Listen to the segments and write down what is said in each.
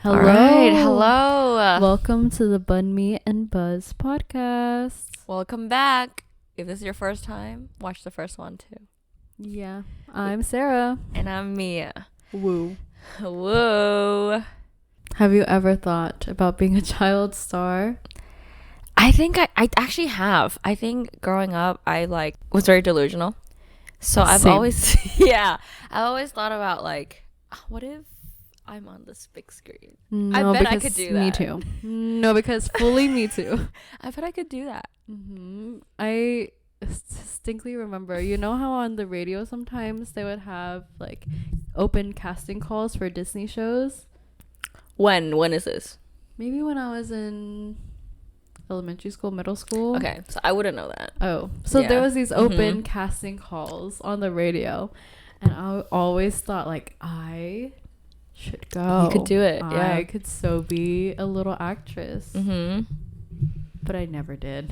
Hello. All right, hello. Welcome to the Bun Me and Buzz podcast. Welcome back. If this is your first time, watch the first one too. Yeah, I'm Sarah. And I'm Mia. Woo. Whoa. Have you ever thought about being a child star? I think I actually have. I think growing up, I was very delusional. So I've Same. always, I always thought about what if I'm on this big screen? No, bet I because could do Me that. too. No, because fully me too. I bet I could do that. I distinctly remember, you know how on the radio sometimes they would have like open casting calls for Disney shows? When is this? Maybe when I was in elementary school, middle school. Okay, so I wouldn't know that. Oh, so Yeah. there was these open casting calls on the radio, and I always thought like I should go. You could do it. Yeah. I could so be a little actress, but I never did.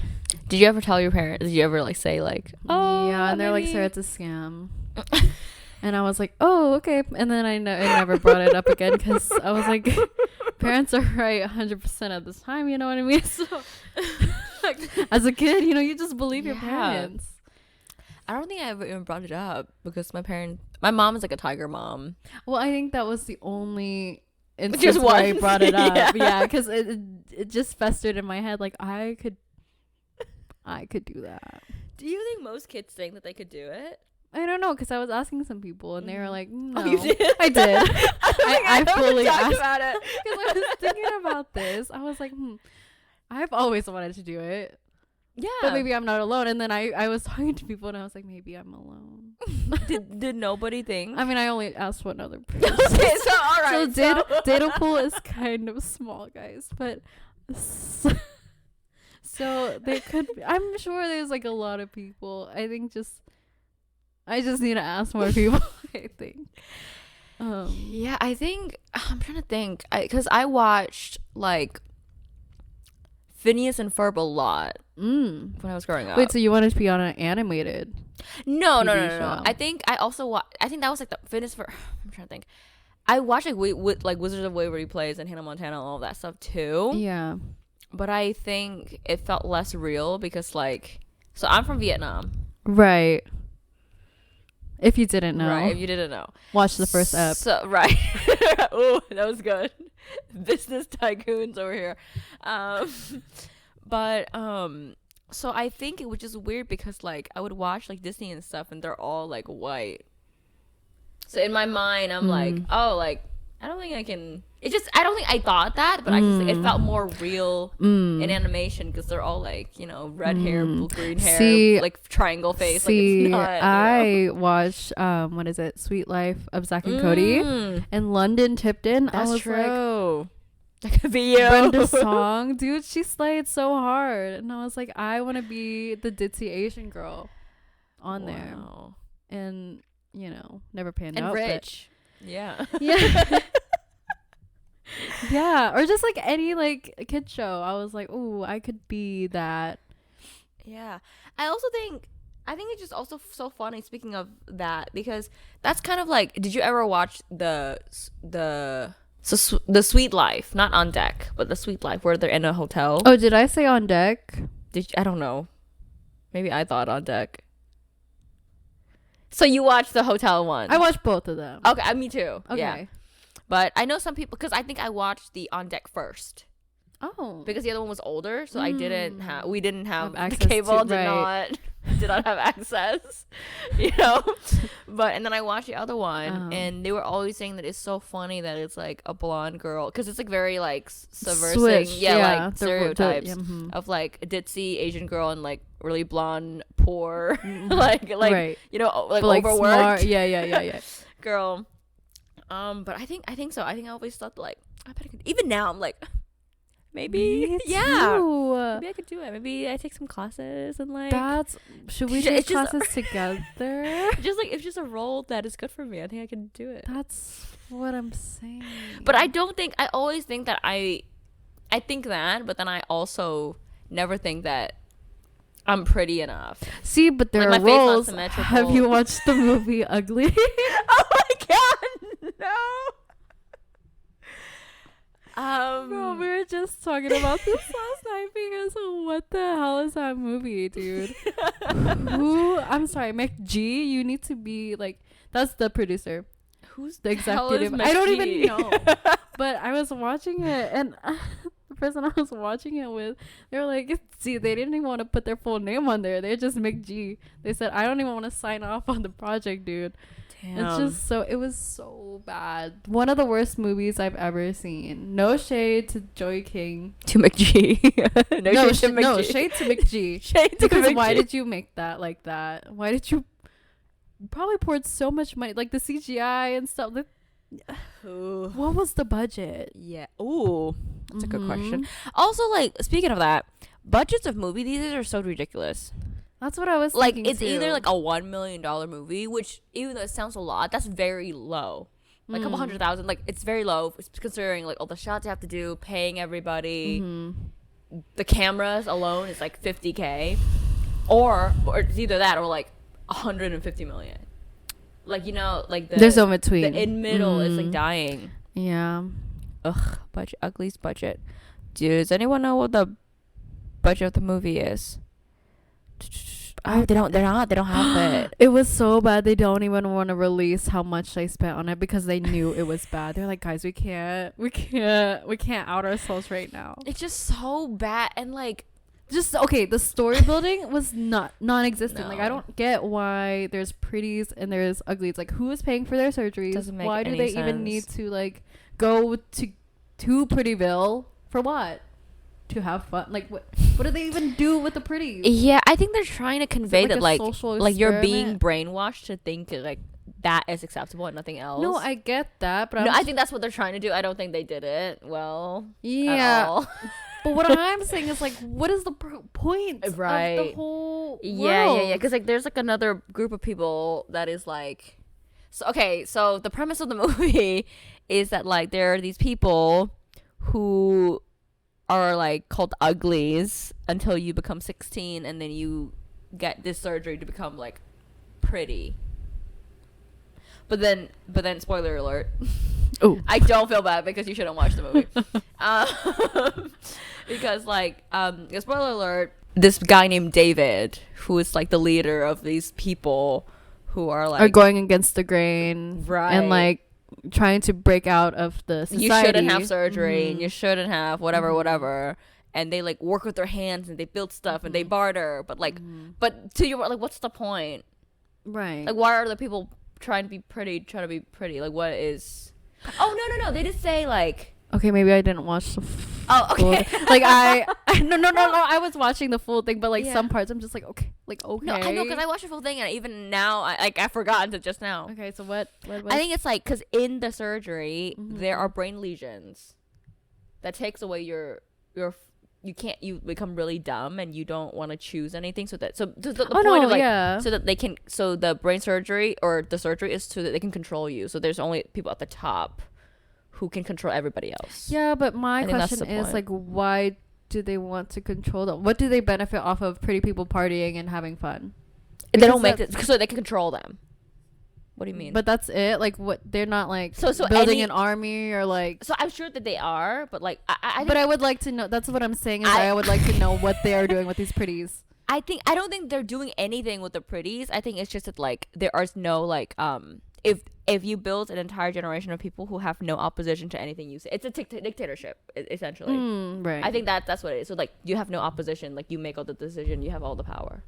Did you ever tell your parents? Did you ever say oh yeah, and they're like, maybe- "Sarah, it's a scam." And I was like, "Oh, okay." And then I never brought it up again because I was like, parents are right 100% of the time. You know what I mean? So, as a kid, you just believe your parents. I don't think I ever even brought it up because my mom is like a tiger mom. Well, I think that was the only instance Just where I one. brought it up. Yeah. Yeah, because it just festered in my head. Like I could do that. Do you think most kids think that they could do it? I don't know, because I was asking some people and they were like, "No, Oh, you did? I did." I fully talked asked about it. because I was thinking about this. I was like, I've always wanted to do it, Yeah. but maybe I'm not alone. And then I was talking to people and I was like, maybe I'm alone. did nobody think? I mean, I only asked one other person. Okay, so all right. So data pool is kind of small, guys, but so there could be, I'm sure there's like a lot of people. I just need to ask more people. I think. Yeah, I think I'm trying to think because I watched Phineas and Ferb a lot when I was growing up. Wait, so you wanted to be on an animated? No. TV show. I think I also I think that was the Phineas for. I'm trying to think. I watched Wizards of Waverly Place and Hannah Montana and all of that stuff too. Yeah. But I think it felt less real because so I'm from Vietnam. Right. If you didn't know, Right, if you didn't know. watch the first ep. So, right. Ooh, that was good. Business tycoons over here. So I think it was just weird because I would watch Disney and stuff and they're all white. So in my mind I'm I don't think I can. I don't think I thought that, but I just it felt more real in animation because they're all red hair, blue green hair, See, triangle face. See, it's not, I watched what is it, Sweet Life of Zack and Cody, and London Tipton. That's I was true. That could be you. Brenda's song, dude, she slayed so hard, and I was like, I want to be the ditzy Asian girl on there, and never panned and out, rich. Yeah. yeah. Yeah, or just any kid show. I was like, oh, I could be that. Yeah. I think it's just also so funny speaking of that because that's kind of did you ever watch the Sweet Life, not On Deck, but the Sweet Life where they're in a hotel? Oh, did I say On Deck? I don't know. Maybe I thought On Deck. So you watched the hotel one? I watched both of them. Okay, me too. Okay. Yeah. But I know some people because I think I watched the On Deck first. Oh. Because the other one was older, so we didn't have Have the access cable, to- right. did not have access, But and then I watched the other one, and they were always saying that it's so funny that it's a blonde girl because it's very subversing, Switch, yeah, the- stereotypes mhm. of a ditzy Asian girl and really blonde, poor, Right. But, overworked, smart. Yeah. girl. But I think so. I think I always thought I bet I could. Even now, I'm maybe, Me yeah. too. Maybe I could do it. Maybe I take some classes and Should we It's take just- classes together? it's just a role that is good for me. I think I can do it. That's what I'm saying. But I always think that I think that, but then I also never think that I'm pretty enough. See, but there Like, are my face not roles. symmetrical. Have you watched the movie Ugly? Oh my god, no. Bro, we were just talking about this last night because what the hell is that movie, dude? I'm sorry, McG, you need to be like, that's the producer. Who's the executive? I don't even know. But I was watching it, and the person I was watching it with, they were like, see, they didn't even want to put their full name on there. They just McG. They said, I don't even want to sign off on the project, dude. Damn. It's just so, it was so bad. One of the worst movies I've ever seen. No shade to Joey King. To McG. No, shade to McG. Shade to McG. Why did you make that like that? Why did you probably poured so much money, like the CGI and stuff? What was the budget? Yeah. Ooh. That's a good question. Also, like, speaking of that, budgets of movie these days are so ridiculous. That's what I was like, thinking it's too. Either like a $1 million movie, which even though it sounds a lot, that's very low. Like a couple $100,000, like it's very low considering like all the shots you have to do, paying everybody. The cameras alone is like $50K, or it's either that or like $150 million. Like, you know, like there's no between. The in middle is like dying. Yeah. Ugh. Budget. Uglies budget. Does anyone know what the budget of the movie is? Oh, they don't have it. It was so bad they don't even want to release how much they spent on it because they knew it was bad. They're like, guys, we can't out ourselves right now. It's just so bad. And like, just okay, the story building was non-existent. No. Like, I don't get why there's pretties and there's uglies. Like, who is paying for their surgeries? Doesn't make why do any they sense. even need to like go to Prettyville for what? To have fun? Like, what do they even do with the pretties? Yeah, I think they're trying to convey that like you're being brainwashed to think like that is acceptable and nothing else. No, I get that, but I think that's what they're trying to do. I don't think they did it well. Yeah. At all. But what I'm saying is, like, what is the point of the whole world? Yeah. Because, like, there's, like, another group of people that is, like... So the premise of the movie is that, like, there are these people who are, like, called Uglies until you become 16, and then you get this surgery to become, like, pretty. But then, spoiler alert. Oh, I don't feel bad because you shouldn't watch the movie. Because, like, spoiler alert, this guy named David, who is, like, the leader of these people who are, like... Are going against the grain. Right. And, like, trying to break out of the society. You shouldn't have surgery, and you shouldn't have whatever. And they, like, work with their hands, and they build stuff, and they barter. But, like, but to your... Like, what's the point? Right. Like, why are the people trying to be pretty? Like, what is... Oh, no. They just say, like... Okay, maybe I didn't watch the okay. Like, no. I was watching the full thing, but, like, some parts I'm just like, okay. No, I know, because I watched the full thing, and even now, I forgot until just now. Okay, so what I think it's, like, because in the surgery, there are brain lesions that takes away you become really dumb, and you don't want to choose anything, so the point of, like, so that they can, so the brain surgery, or the surgery is so that they can control you, so there's only people at the top who can control everybody else. Yeah, but my question is, like, why do they want to control them? What do they benefit off of pretty people partying and having fun? They don't make it so they can control them. What do you mean? But that's it? Like, what? They're not, like, so building an army or, like... So I'm sure that they are, but, like, I would like to know... That's what I'm saying is I would like to know what they are doing with these pretties. I don't think they're doing anything with the pretties. I think it's just that, like, there is no, like, if you build an entire generation of people who have no opposition to anything you say, it's a dictatorship, essentially. Right. I think that's what it is. So, like, you have no opposition. Like, you make all the decision. You have all the power.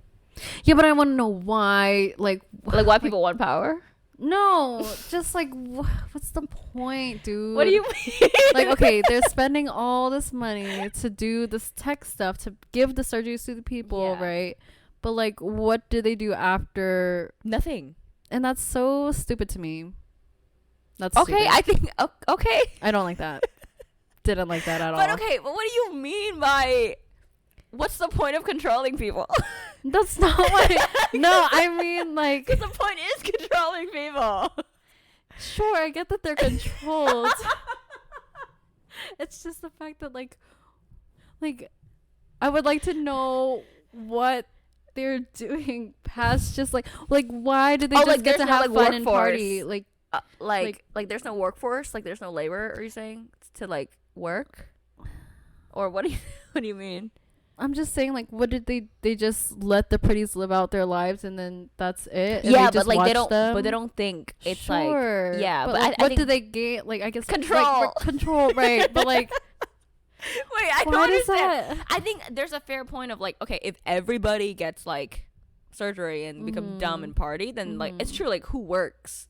Yeah, but I want to know why. Like why people want power? No, just, like, what's the point, dude? What do you mean? Like, okay, they're spending all this money to do this tech stuff, to give the surgeries to the people, right? But, like, what do they do after? Nothing. And that's so stupid to me. That's okay. Stupid. I think okay. I don't like that. Didn't like that at all. But okay, but what do you mean by what's the point of controlling people? That's not what. No, I mean, like, because the point is controlling people. Sure, I get that they're controlled. It's just the fact that like I would like to know what they're doing past just like why do they just get to have fun and party? Like like there's no workforce, like there's no labor, are you saying, to like work? Or what do you mean? I'm just saying, like, what did they just let the pretties live out their lives and then that's it? And Yeah, they just but like they don't. them? But they don't think it's sure. like. Yeah, but but like, I what think do they gain? Like, I guess control. Like, control, right? But like, wait, I don't understand. I think there's a fair point of like, okay, if everybody gets like surgery and become dumb and party, then like it's true. Like, who works?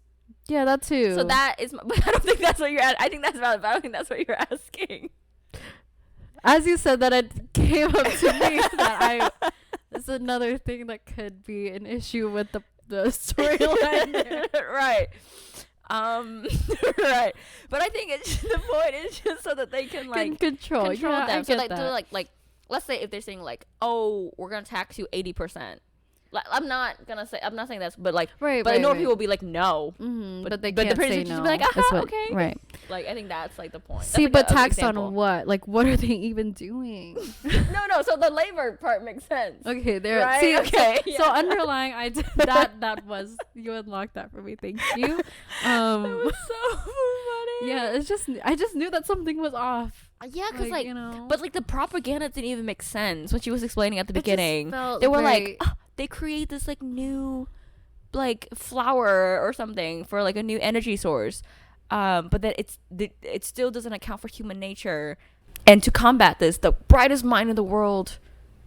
Yeah, that too. So that is. But I don't think that's what you're. I think that's valid. But I don't think that's what you're asking. As you said that, it came up to me that this is another thing that could be an issue with the storyline there. Right. Right. But I think it's the point is just so that they can like control them. I So get like, that. so like let's say if they're saying like, oh, we're gonna tax you 80%. Like, I'm not saying that's, but like, right, but I know people will be like, no, but they but can't the say person no. just be like, okay, right. Like, I think that's like the point. See, like but a taxed example. on what? Like, what are they even doing? no. So the labor part makes sense. Okay, there. Right? See, okay. So underlying, I did that was you unlocked that for me. Thank you. That was so funny. Yeah, I just knew that something was off. Yeah, because like, you know, but like the propaganda didn't even make sense when she was explaining at the beginning. They They were like, oh, they create this like new, like flower or something for like a new energy source, but that it still doesn't account for human nature. And to combat this, the brightest mind in the world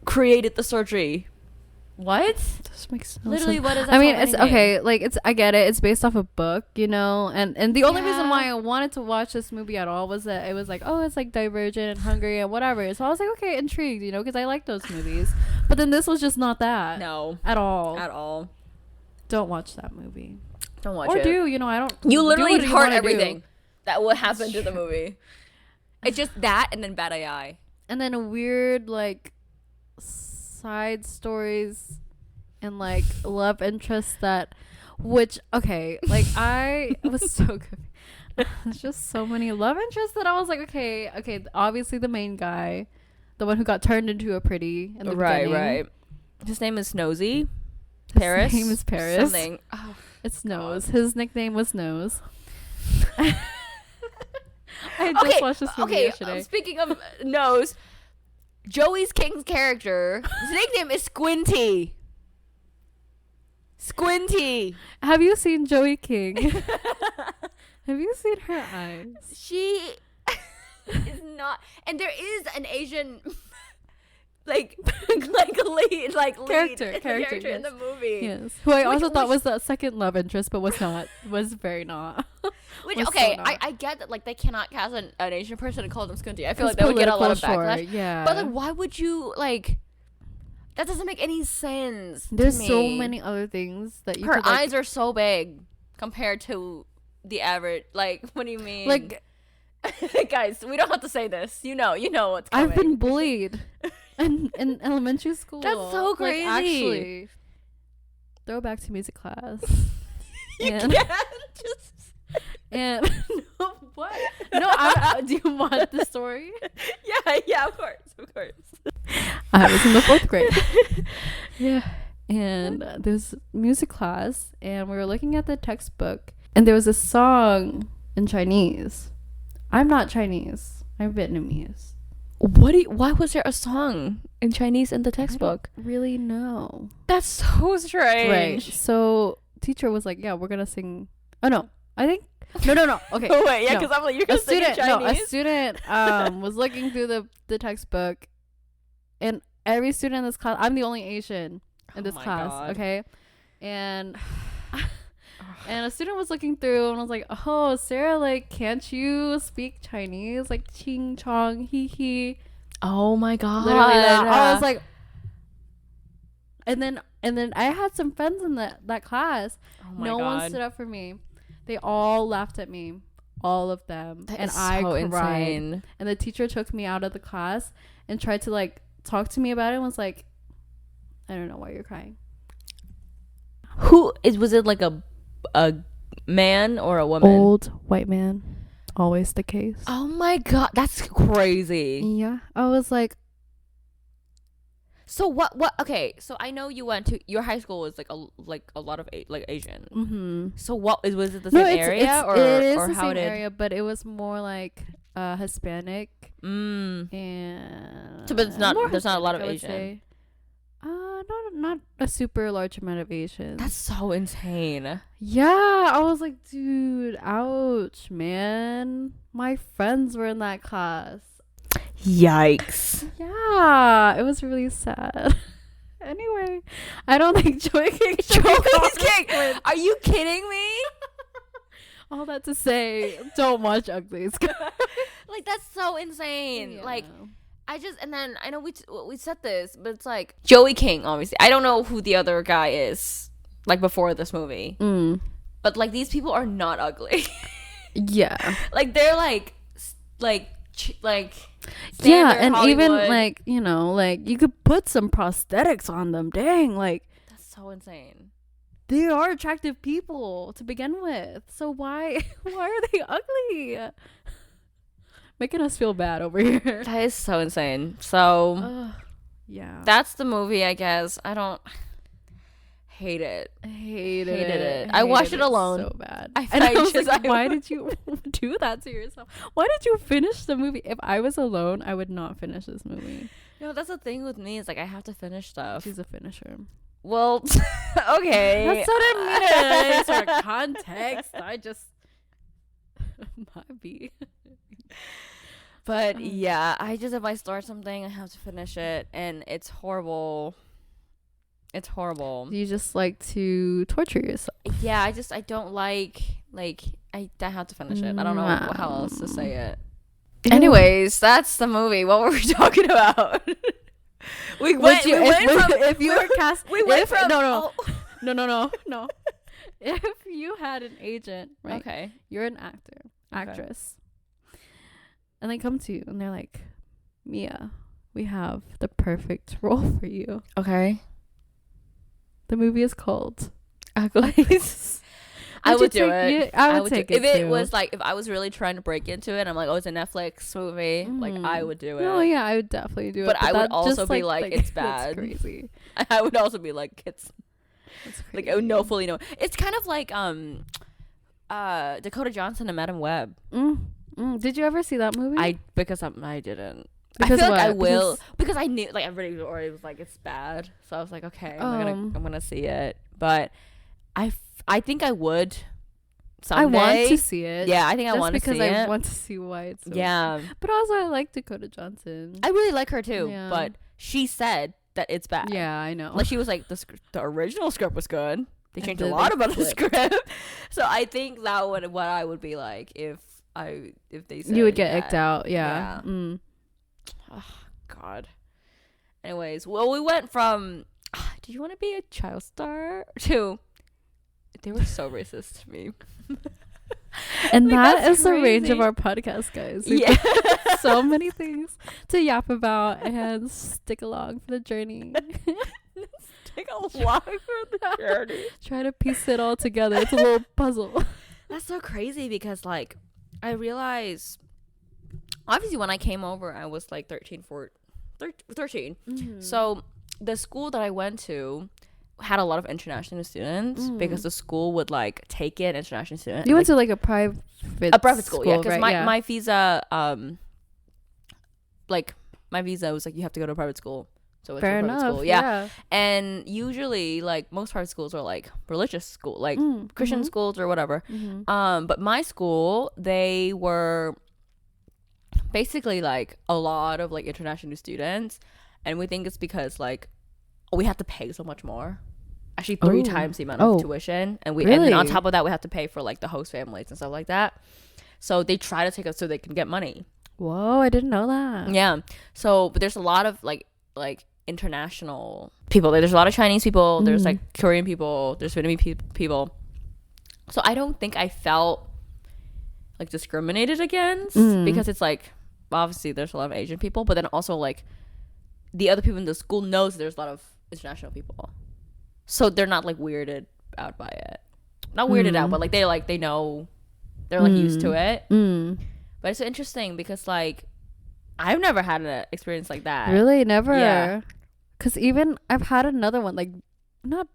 created the surgery. What? This makes no Literally, sense. what is that? I mean, it's okay. Like, I get it. It's based off a book, you know, and the only reason Yeah. why I wanted to watch this movie at all was that it was like, oh, it's like Divergent and Hungry and whatever. So I was like, okay, intrigued, you know, because I like those movies. But then this was just not that. No, at all. at all. Don't watch that movie. Don't watch Or it. do, you know, I don't. You literally do what heard wanna everything do. that would happen to the movie. It's just that and then Bad AI. And then a weird like side stories and like love interests which okay, like I was so good. There's just so many love interests that I was like, okay, obviously the main guy, the one who got turned into a pretty in the beginning. Right. His name is Nosy. Paris. His name is Paris. Something. Oh, it's Nose. His nickname was Nose. I just watched this movie yesterday. Speaking of Nose, Joey's King's character, his nickname is Squinty. Squinty. Have you seen Joey King? Have you seen her eyes? She is not, and there is an Asian like lead character yes. in the movie. Yes. Who I also thought was the second love interest, but was very not. Which was okay, so not. I get that like they cannot cast an Asian person and call them Squinty. I feel like It's they would get a lot of political, backlash. sure, yeah. But like, why would you like? That doesn't make any sense. There's to me. so many other things that you. Her could, like, eyes are so big compared to the average. Like, what do you mean? like, guys, we don't have to say this. You know what's coming. I've been bullied in elementary school. That's so crazy. Like, actually, throwback to music class. You and, can't just. And no, what? No, do you want the story? Yeah, of course. I was in the 4th grade. Yeah. And there's music class, and we were looking at the textbook, and there was a song in Chinese. I'm not Chinese. I'm Vietnamese. Why was there a song in Chinese in the textbook? I don't really know. That's so strange. Right. So teacher was like, yeah, we're going to sing. Oh, no. I think. No. Okay. Oh, wait, yeah, No. because I'm like, you're going to sing in Chinese? A student was looking through the textbook, and every student in this class, I'm the only Asian in this class, God. okay? And a student was looking through and was like, oh, Sarah, like, can't you speak Chinese? Like, ching chong, hee hee. Oh my God. Literally that. I was like, and then I had some friends in that class. Oh my no God. one stood up for me. They all laughed at me, all of them, That and is I so cried. insane. And the teacher took me out of the class and tried to like talk to me about it and was like, I don't know why you're crying. Was it like a man or a woman? Old white man, always the case. Oh my God, that's crazy. Yeah, I was like, So what okay, so I know you went to your high school was like a lot of Asian. mm-hmm. So was it the same area or it is or the how same did area, but it was more like Hispanic, and So, but it's not. more There's not a lot of Hispanic, I would Asian. say. Not a super large amount of Asians. That's so insane. Yeah, I was like, dude, ouch, man. My friends were in that class. Yikes. Yeah, it was really sad. Anyway, I don't think Joey King. Joey's King. Are you kidding me? All that to say, don't watch Uglies. Like, that's so insane. Yeah. Like, and then I know we said this, but it's like Joey King, obviously. I don't know who the other guy is, like, before this movie. But, like, these people are not ugly. Yeah. Like, they're yeah, and Hollywood. even like, you know, like you could put some prosthetics on them. Dang, like that's so insane. They are attractive people to begin with. So why are they ugly? Making us feel bad over here. That is so insane. So yeah, that's the movie, I guess. I don't hate it. Hated it. I watched it alone. So bad. I was like, why did you do that to yourself? Why did you finish the movie? If I was alone, I would not finish this movie. No, that's the thing with me. Is like I have to finish stuff. She's a finisher. Well, okay. That's what I mean. In any sort of context. I just might be. But yeah, if I start something, I have to finish it, and it's horrible. It's horrible. You just like to torture yourself. Yeah, I don't like I have to finish it. I don't know how else to say it. Anyways, that's the movie. What were we talking about? We went from if you were cast. We went from no. If you had an agent, right? Okay. You're an actress, and they come to you and they're like, Mia, we have the perfect role for you. Okay. The movie is called Uglies. I would do it. I would take it if it too. was like, if I was really trying to break into it, I'm like, oh, it's a Netflix movie. Like, I would do it. Oh yeah, I would definitely do it. But I would also just, be like, it's bad. That's crazy. I would also be like, it's like, oh no, fully no. It's kind of like Dakota Johnson and Madam Web. Did you ever see that movie? I didn't. Because I feel what? like I will, because I knew, like, everybody already was like, it's bad, so I was like, okay, I'm gonna see it. But I think I would someday. I want to see it. Yeah, I think I want to see it. Just because I want to see why it's so bad. But also I like Dakota Johnson. I really like her too, Yeah. but she said that it's bad. Yeah, I know. Like, she was like, the original script was good. They And changed a then lot they about the flipped. script. So I think that would what I would be like if they said You would get that. icked out. Yeah. Oh, God. Anyways, well, we went from do you want to be a child star to they were so racist to me. And Like, that that's is the range of crazy. our podcast, guys. We've Yeah. got so many things to yap about and stick along for the journey. Take a walk for the journey. Try to piece it all together. It's a little puzzle. That's so crazy because, like, I realize obviously when I came over I was like 13. So the school that I went to had a lot of international students because the school would like take in international students. You went to like a private school, yeah, because right? my visa like my visa was like you have to go to a private school. So it's Fair a private enough. school. Yeah. And usually like most private schools are like religious school, like Christian schools or whatever. But my school, they were basically like a lot of like international students, and we think it's because like we have to pay so much more, actually 3 times the amount of tuition, and and then on top of that we have to pay for like the host families and stuff like that. So they try to take us so they can get money. Whoa, I didn't know that. Yeah. So but there's a lot of like international people. There's a lot of Chinese people, there's like Korean people, there's Vietnamese people. So I don't think I felt like discriminated against because it's like obviously there's a lot of Asian people, but then also like the other people in the school knows there's a lot of international people, so they're not like weirded out by it. Not weirded out, but like they know, they're like used to it. But it's so interesting because like I've never had an experience like that. Really? Never? Yeah. Because even I've had another one, like not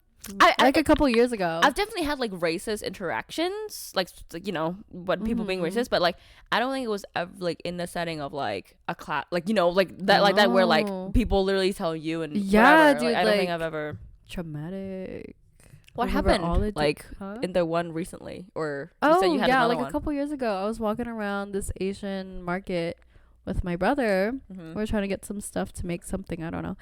like a couple years ago. I've definitely had like racist interactions, like you know, what people being racist, but like I don't think it was ever like in the setting of like a class, like you know, like that, like that, where like people literally tell you and yeah, whatever. dude, Like, I don't think I've ever. Traumatic. What happened? Like in the one recently, or you said you had another one. A couple years ago, I was walking around this Asian market with my brother. We were trying to get some stuff to make something, I don't know,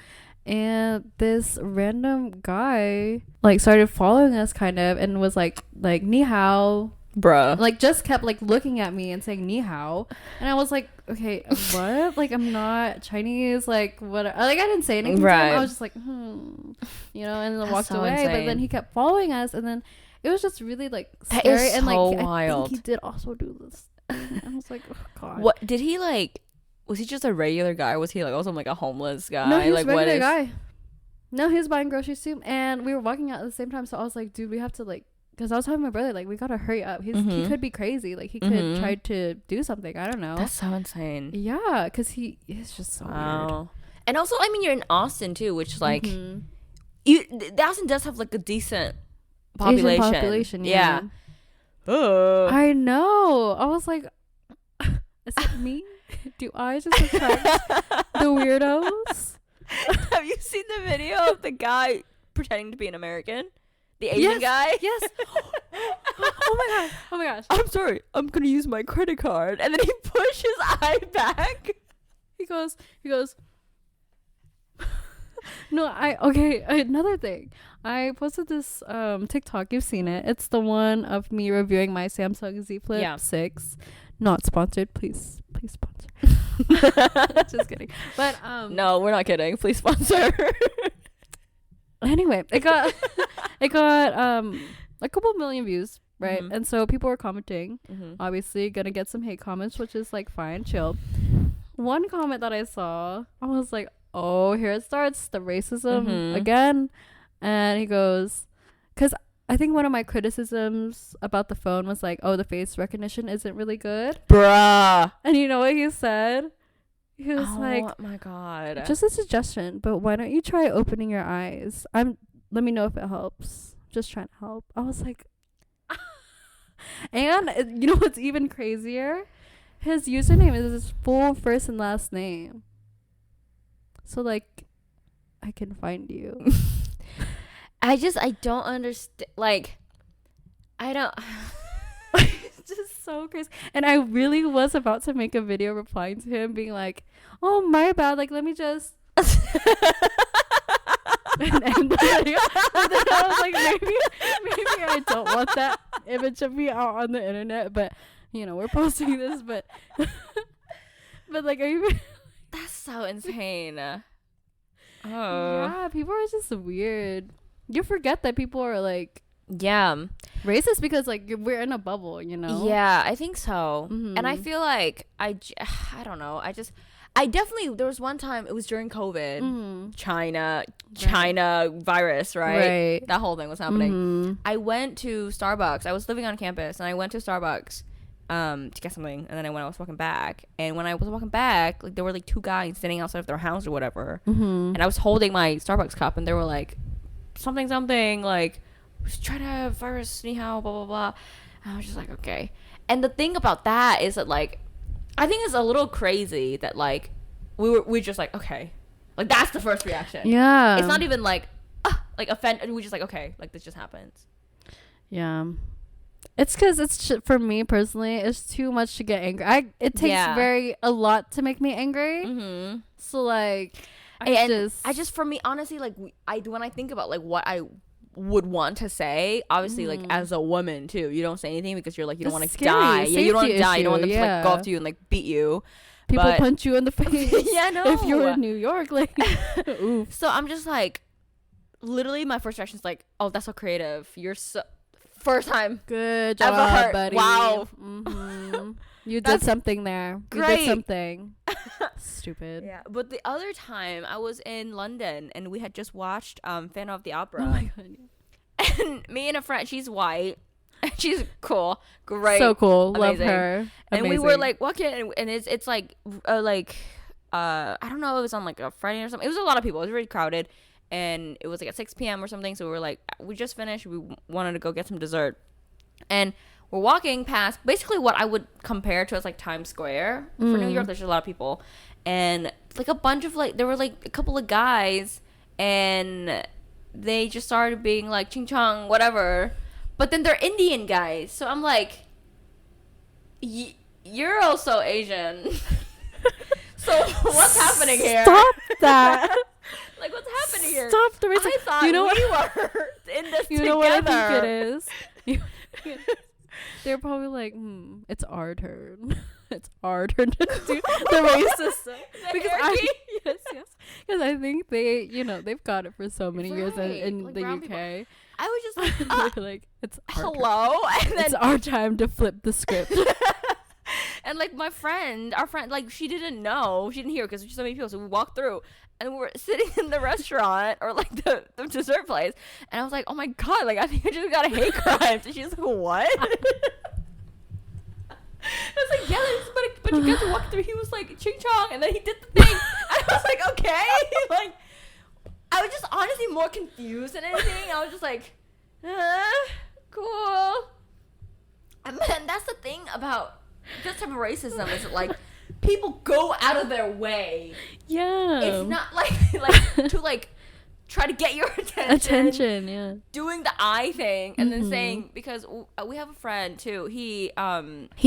and this random guy like started following us kind of and was like ni hao, bruh, like just kept like looking at me and saying ni hao, and I was like, okay, what? Like I'm not Chinese, like what? Like I didn't say anything to him. I was just like you know, and then walked away. Insane. But then he kept following us, and then it was just really like scary. That is and so like wild. I think he did also do this. I was like, oh god. What did he like? Was he just a regular guy? Or was he like also like a homeless guy? No, he was like, a regular guy. No, he was buying groceries too, and we were walking out at the same time. So I was like, dude, we have to like, because I was telling my brother like, we gotta hurry up. He could be crazy. Like he could try to do something. I don't know. That's so insane. Yeah, because he is just so weird. And also, I mean, you're in Austin too, which like, Austin does have like a decent population. Asian population, yeah. I know. I was like, is it me? Do I just attract the weirdos? Have you seen the video of the guy pretending to be an American? The Asian guy? Yes. Oh my gosh. I'm sorry. I'm going to use my credit card. And then he pushed his eye back. He goes, no, another thing. I posted this TikTok. You've seen it. It's the one of me reviewing my Samsung Z Flip 6. Not sponsored. Please sponsor. Just kidding. But no, we're not kidding. Please sponsor. Anyway, it got a couple million views, right? And so people were commenting. Obviously gonna get some hate comments, which is like fine, chill. One comment that I saw, I was like, oh, here it starts, the racism again. And he goes, because I think one of my criticisms about the phone was like, oh, the face recognition isn't really good. Bruh. And you know what he said? He was like, oh my god, just a suggestion, but why don't you try opening your eyes? Let me know if it helps. Just trying to help. I was like, and you know what's even crazier? His username is his full first and last name. So like, I can find you. I don't understand. Like, I don't. It's just so crazy. And I really was about to make a video replying to him, being like, "Oh, my bad. Like, let me just." and end the video. But then I was like, maybe I don't want that image of me out on the internet. But you know, we're posting this. But like, are you? That's so insane. Oh. Yeah, people are just weird. You forget that people are like racist because like we're in a bubble, you know. Yeah, I think so. And I feel like I don't know. I definitely, there was one time, it was during COVID, China virus, right? That whole thing was happening. I went to Starbucks. I was living on campus and I went to Starbucks to get something, and then I was walking back, and when I was walking back, like there were like two guys sitting outside of their house or whatever, and I was holding my Starbucks cup, and they were like something like, China virus, ni hao, blah blah blah. And I was just like, okay. And the thing about that is that like, I think it's a little crazy that like we're just like, okay, like that's the first reaction. Yeah, it's not even like offended. We're just like, okay, like this just happens. Yeah, it's because it's for me personally, it's too much to get angry. It takes a lot to make me angry. So like, I just for me honestly, like when I think about like what I would want to say, obviously like as a woman too, you don't say anything because you're like, you don't want to die. Yeah, you don't want to die. You don't want them to like go up to you and like beat you. People punch you in the face. Yeah, no. If you're in New York, like. So I'm just like, literally my first reaction is like, oh, that's so creative. You're so first time. Good job, buddy. Wow. You did something there. Great. You did something. Stupid. Yeah, but the other time I was in London and we had just watched Phantom of the Opera. Oh my god. And me and a friend, she's white. She's cool. Great. So cool. Amazing. Love her. And we were like walking, and it's like I don't know, it was on like a Friday or something. It was a lot of people. It was really crowded. and it was like at 6 p.m. or something. So we were like, we just finished. We wanted to go get some dessert, and we're walking past basically what I would compare to as like Times Square for New York. There's a lot of people, and like a bunch of like there were like a couple of guys, and they just started being like ching chong whatever, but then they're Indian guys. So I'm like, you're also Asian. So what's happening here? Stop that. Like, what's happening here? Stop the racism. I thought you know we were in this you together. know what I think it is? They're probably like, it's our turn. It's our turn to do the racism. Because because I think they, they've got it for so many years in like the UK. People. I was just like, it's hello, and then it's our time to flip the script. And like our friend, like she didn't hear because there's so many people. So we walked through, and we were sitting in the restaurant or like the dessert place, and I was like, oh my god, like I think I just got a hate crime. And she's like, what? I was like, yeah, but you guys walked through. He was like ching chong, and then he did the thing. And I was like, okay, like I was just honestly more confused than anything. I was just like, cool. And then that's the thing about this type of racism is that, like, people go out of their way. Yeah. It's not like to like try to get your attention. Yeah. Doing the eye thing and then saying, because we have a friend too. He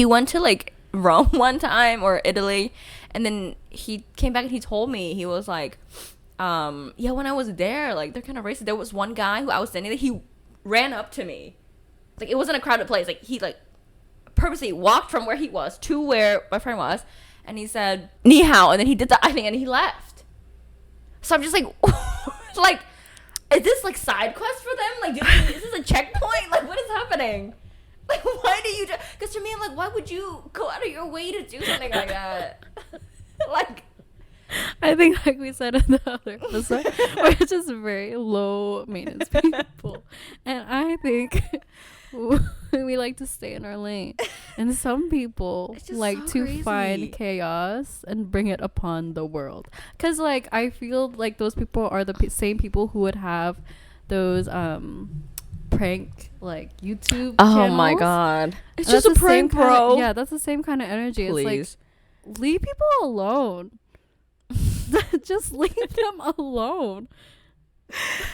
went to like Rome one time or Italy, and then he came back and he told me, he was like, yeah, when I was there, like they're kind of racist. There was one guy who I was standing there, he ran up to me. Like, it wasn't a crowded place. Like, he like purposely walked from where he was to where my friend was, and he said ni hao, and then he did the eye thing and he left. So I'm just like, like, is this like side quest for them? Like, is this a checkpoint? Like, what is happening? Like, why do you do? Because to me, I'm like, why would you go out of your way to do something like that? Like, I think, like we said in the other episode, we're just very low maintenance people, and I think we like to stay in our lane, and some people like so to crazy. find chaos and bring it upon the world. Because like I feel like those people are the same people who would have those prank like YouTube channels. my god, it's just just a prank, bro. Yeah, that's the same kind of energy. Please. It's like, leave people alone. Just leave them alone.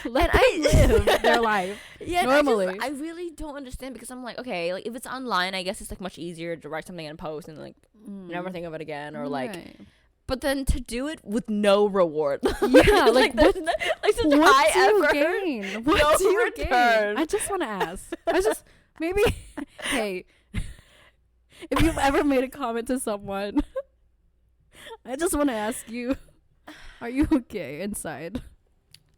Let them live their life. Yeah, normally. I really don't understand, because I'm like, okay, like if it's online, I guess it's like much easier to write something and post and like never think of it again, or like. Right. But then to do it with no reward. Yeah, like there's like such high effort. Gain? What do you gain? I just want to ask. Maybe, hey, if you've ever made a comment to someone, I just want to ask you, are you okay inside?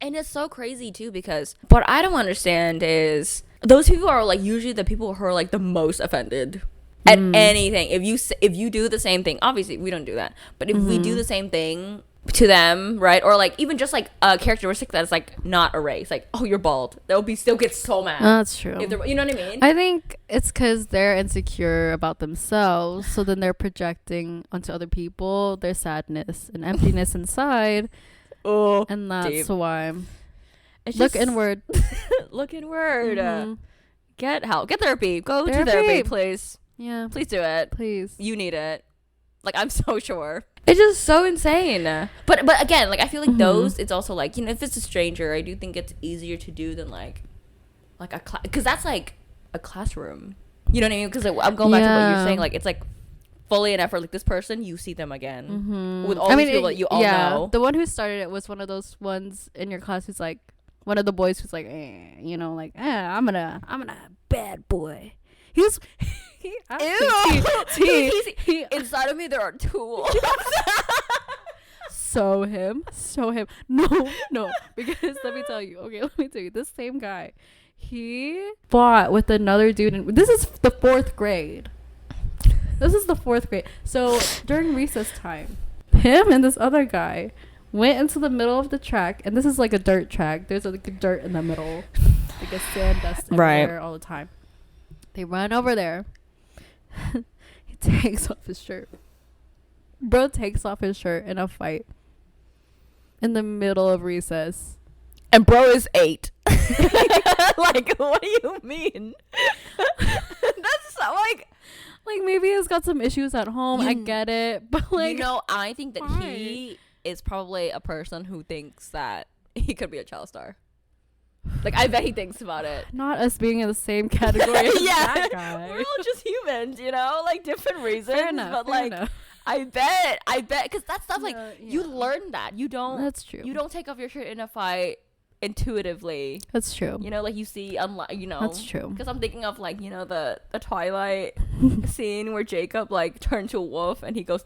And it's so crazy too, because what I don't understand is those people are like usually the people who are like the most offended at anything. If you do the same thing, obviously we don't do that, but if we do the same thing to them, right, or like even just like a characteristic that's like not a race, like, oh, you're bald, they'll still get so mad. That's true. You know what I mean? I think it's because they're insecure about themselves, so then they're projecting onto other people their sadness and emptiness inside. Oh, and that's deep. why. Look inward. Look inward. Get help. Get therapy. Go to therapy, please. Yeah. Please do it. Please. You need it. Like, I'm so sure. It's just so insane. But again, like, I feel like those, it's also like, if it's a stranger, I do think it's easier to do than like a class, because that's like a classroom. You know what I mean? Because like, I'm going back to what you're saying. Like, it's like fully an effort. Like, this person, you see them again with all these people that you all know. The one who started it was one of those ones in your class who's like, one of the boys who's like, I'm a bad boy. He's inside of me there are tools. So him. No, because let me tell you, this same guy, he fought with another dude, and this is the fourth grade. So during recess time, him and this other guy went into the middle of the track, and this is like a dirt track. There's like a dirt in the middle, like a sand dust everywhere all the time. They run over there. He takes off his shirt. Bro takes off his shirt in a fight in the middle of recess. and bro is 8. Like, what do you mean? That's so, like maybe he's got some issues at home. I get it, but like, I think that he is probably a person who thinks that he could be a child star. Like, I bet he thinks about it. Not us being in the same category as yeah, that guy. we're all just humans, like different reasons. Fair enough, but fair like, enough. I bet, because that stuff, like, you learn that. You don't. That's true. You don't take off your shirt in a fight intuitively. That's true. Like you see, That's true. Because I'm thinking of like, the Twilight scene where Jacob like turned to a wolf and he take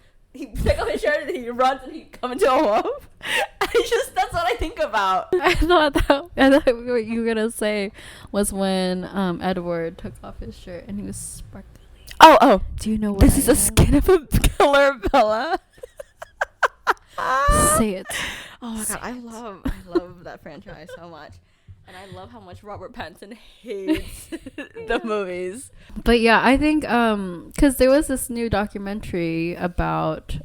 off his shirt and he runs and he comes into a wolf. That's what I think about. I thought what you were gonna say was when Edward took off his shirt and he was sparkly. Oh, do you know what this is a skin of a killer Bella? Say it. Oh my god, I love that franchise so much. And I love how much Robert Pattinson hates the movies. But yeah, I think because there was this new documentary about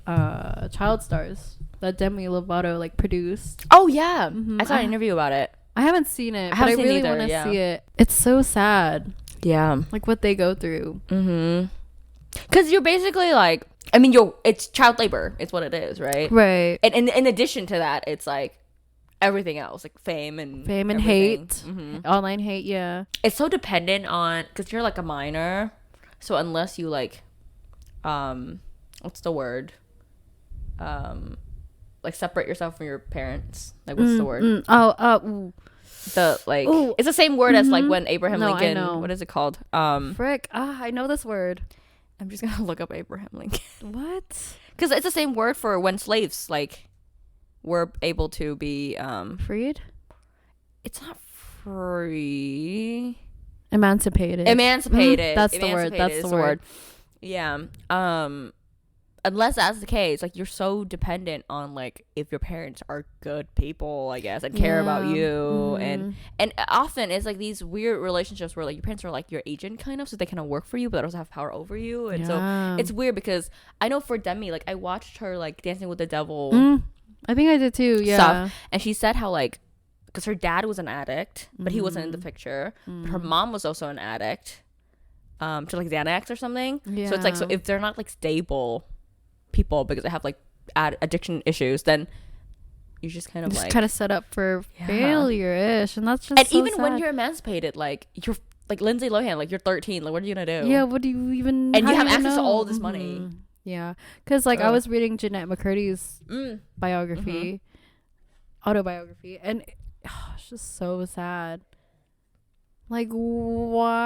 child stars that Demi Lovato like produced. Oh yeah, I saw an interview about it. I haven't seen it, but I really want to see it. It's so sad. Yeah, like what they go through. Because you're basically like, it's child labor. It's what it is, right? Right. And in addition to that, it's like everything else, like fame and hate, online hate. Yeah, it's so dependent on, because you're like a minor, so unless you like, what's the word? Like separate yourself from your parents. Like what's the word? It's the same word as like when Abraham Lincoln. What is it called? Frick. I know this word. I'm just gonna look up Abraham Lincoln. What? Because it's the same word for when slaves like were able to be freed. It's not free. Emancipated. That's the word. That's the word. Yeah. Unless that's the case, like you're so dependent on like if your parents are good people, I guess, and care about you, and often it's like these weird relationships where like your parents are like your agent kind of, so they kind of work for you, but they also have power over you, and so it's weird because I know for Demi, like I watched her like Dancing with the Devil. I think I did too. Yeah, stuff, and she said how like because her dad was an addict, but he wasn't in the picture. But her mom was also an addict, to like Xanax or something. Yeah. So it's like, so if they're not like stable people because they have like addiction issues, then you just kind of just like kind of set up for failure-ish, and that's just and so even sad. When you're emancipated, like you're like Lindsay Lohan, like you're 13, like what are you gonna do? Yeah, what do you even? And you have access to all this money. Yeah, because like I was reading Jeanette McCurdy's biography, autobiography, and it's just so sad. Like why?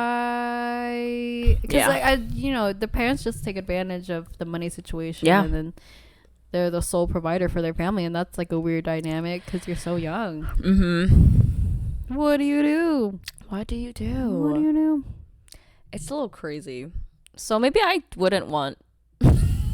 Because like the parents just take advantage of the money situation, and then they're the sole provider for their family, and that's like a weird dynamic because you're so young. What do you do? It's a little crazy. So maybe I wouldn't want.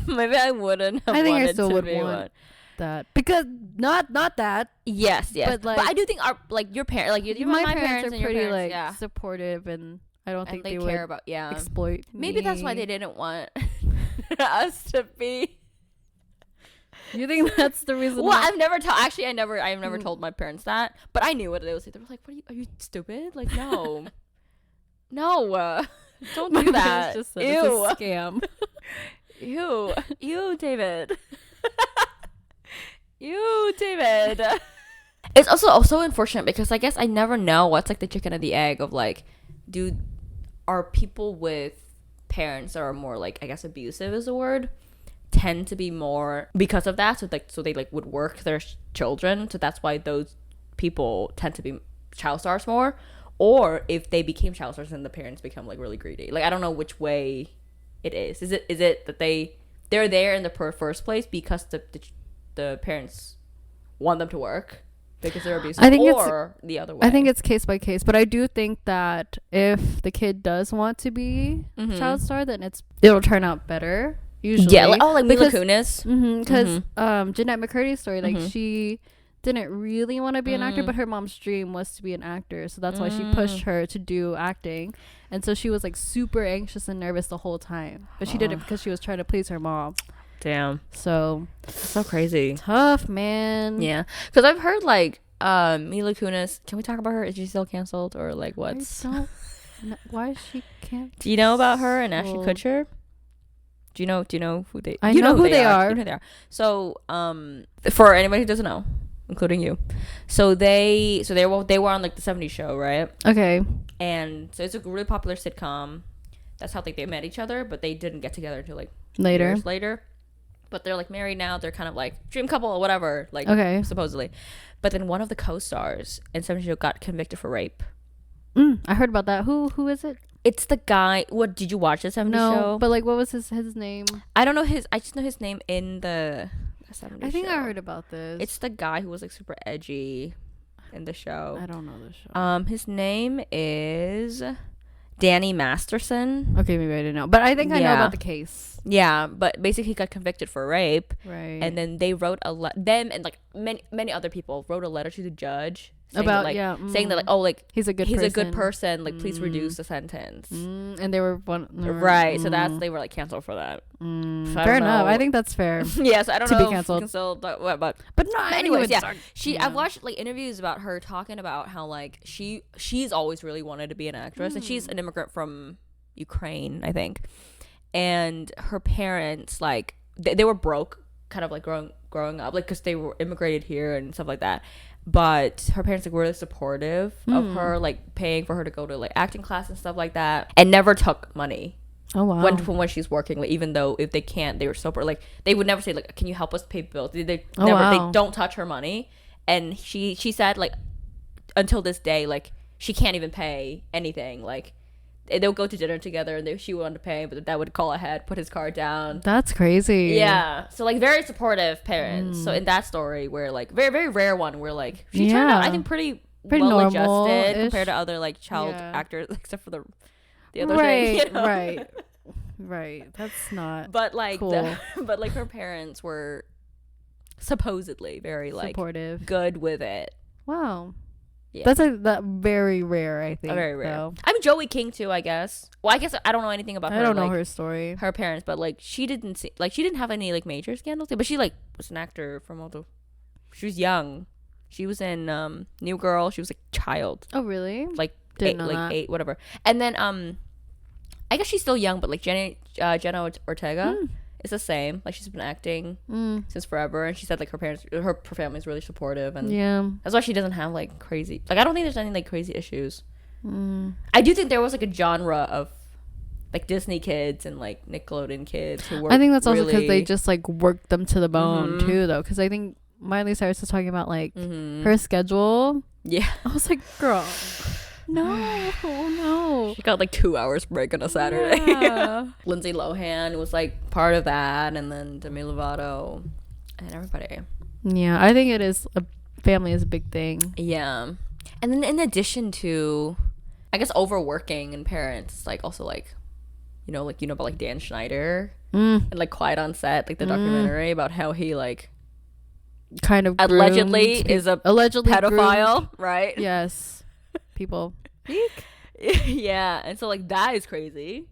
Maybe I wouldn't have. I think wanted I still to would be want one. That because not that. Yes. But I do think our like your parents, like my parents are and pretty your parents, like supportive, and I don't think they they care would about exploit. Maybe that's why they didn't want us to be. You think that's the reason? Well, I've never I never told my parents that, but I knew what it was. They were like, "What are you stupid? Like, no, don't do that. Just said, it's a scam." You, David. David. It's also unfortunate because I guess I never know what's like the chicken and the egg of like, are people with parents that are more like, I guess abusive is the word, tend to be more because of that, so they like would work their children, so that's why those people tend to be child stars more, or if they became child stars and the parents become like really greedy. Like I don't know which way it is. Is it that they're there in the first place because the parents want them to work because they're abusive, or the other way? I think it's case by case, but I do think that if the kid does want to be child star, then it'll turn out better usually. Yeah, like Mila Kunis. Because Jeanette McCurdy's story, like she didn't really want to be an actor, but her mom's dream was to be an actor, so that's why she pushed her to do acting, and so she was like super anxious and nervous the whole time, but she did it because she was trying to please her mom. Damn. So crazy. Tough, man. Yeah, because I've heard like Mila Kunis. Can we talk about her? Is she still canceled or like what's? Why is she canceled? Do you know about her and Ashton Kutcher? Do you know who they? I know who they are. You know who they are. So for anybody who doesn't know, including you, they were on like the '70s show, right? Okay. And so it's a really popular sitcom. That's how like they met each other, but they didn't get together until like years later. But they're like married now. They're kind of like dream couple or whatever, like supposedly. But then one of the co-stars in '70s show got convicted for rape. I heard about that. Who is it? It's the guy. What did you watch the '70s show? No, but like, what was his name? I don't know his. I just know his name in the '70s I think show. I heard about this. It's the guy who was like super edgy in the show. I don't know the show. His name is Danny Masterson. Okay, maybe I didn't know, but I think I know about the case. Yeah, but basically he got convicted for rape. Right. And then they wrote them and like many other people wrote a letter to the judge saying about that, like, saying that like, oh, like he's a good person, like please reduce the sentence. And they were right. So they were like canceled for that. So fair enough. I think that's fair. Yes, I don't know to be canceled. But no. Anyways, yeah. I've watched like interviews about her talking about how like she's always really wanted to be an actress, and she's an immigrant from Ukraine, I think. And her parents, like, they were broke, kind of like growing up, like, because they were immigrated here and stuff like that. But her parents like were really supportive of her, like paying for her to go to like acting class and stuff like that, and never took money. Oh wow! When she's working, like, even though if they can't, they were so like they would never say like, "Can you help us pay bills?" They don't touch her money, and she said like until this day, like she can't even pay anything, like. They'll go to dinner together and she wanted to pay, but Dad would call ahead, put his card down. That's crazy. Yeah. So like very supportive parents. So in that story where like very, very rare one where like she turned out I think pretty well adjusted compared to other like child actors, except for the other thing. You know? Right. That's not but like cool. But like her parents were supposedly very like supportive, good with it. Wow. Yeah. That's very rare, I think. Very rare. Though. I'm Joey King too, I guess. Well, I guess I don't know anything about her. I don't know like, her story. Her parents, but like she didn't have any like major scandals, but she like was an actor from all the. She was young. She was in New Girl. She was a child. Oh really? Like eight, whatever. And then I guess she's still young, but like Jenna Ortega. It's the same. Like she's been acting since forever, and she said like her family is really supportive, and that's why she doesn't have like crazy. Like I don't think there's any like crazy issues. I do think there was like a genre of like Disney kids and like Nickelodeon kids who were. I think that's also because they just like worked them to the bone too, though. Because I think Miley Cyrus was talking about like her schedule. Yeah, I was like, girl. No. She got like 2 hours break on a Saturday. Yeah. Lindsay Lohan was like part of that, and then Demi Lovato and everybody. Yeah, I think it is family is a big thing. Yeah. And then in addition to, I guess, overworking and parents, like also like, about like Dan Schneider and like Quiet on Set, like the documentary about how he like kind of allegedly is a pedophile, groomed. Right? Yes. People. Yeah, and so like that is crazy.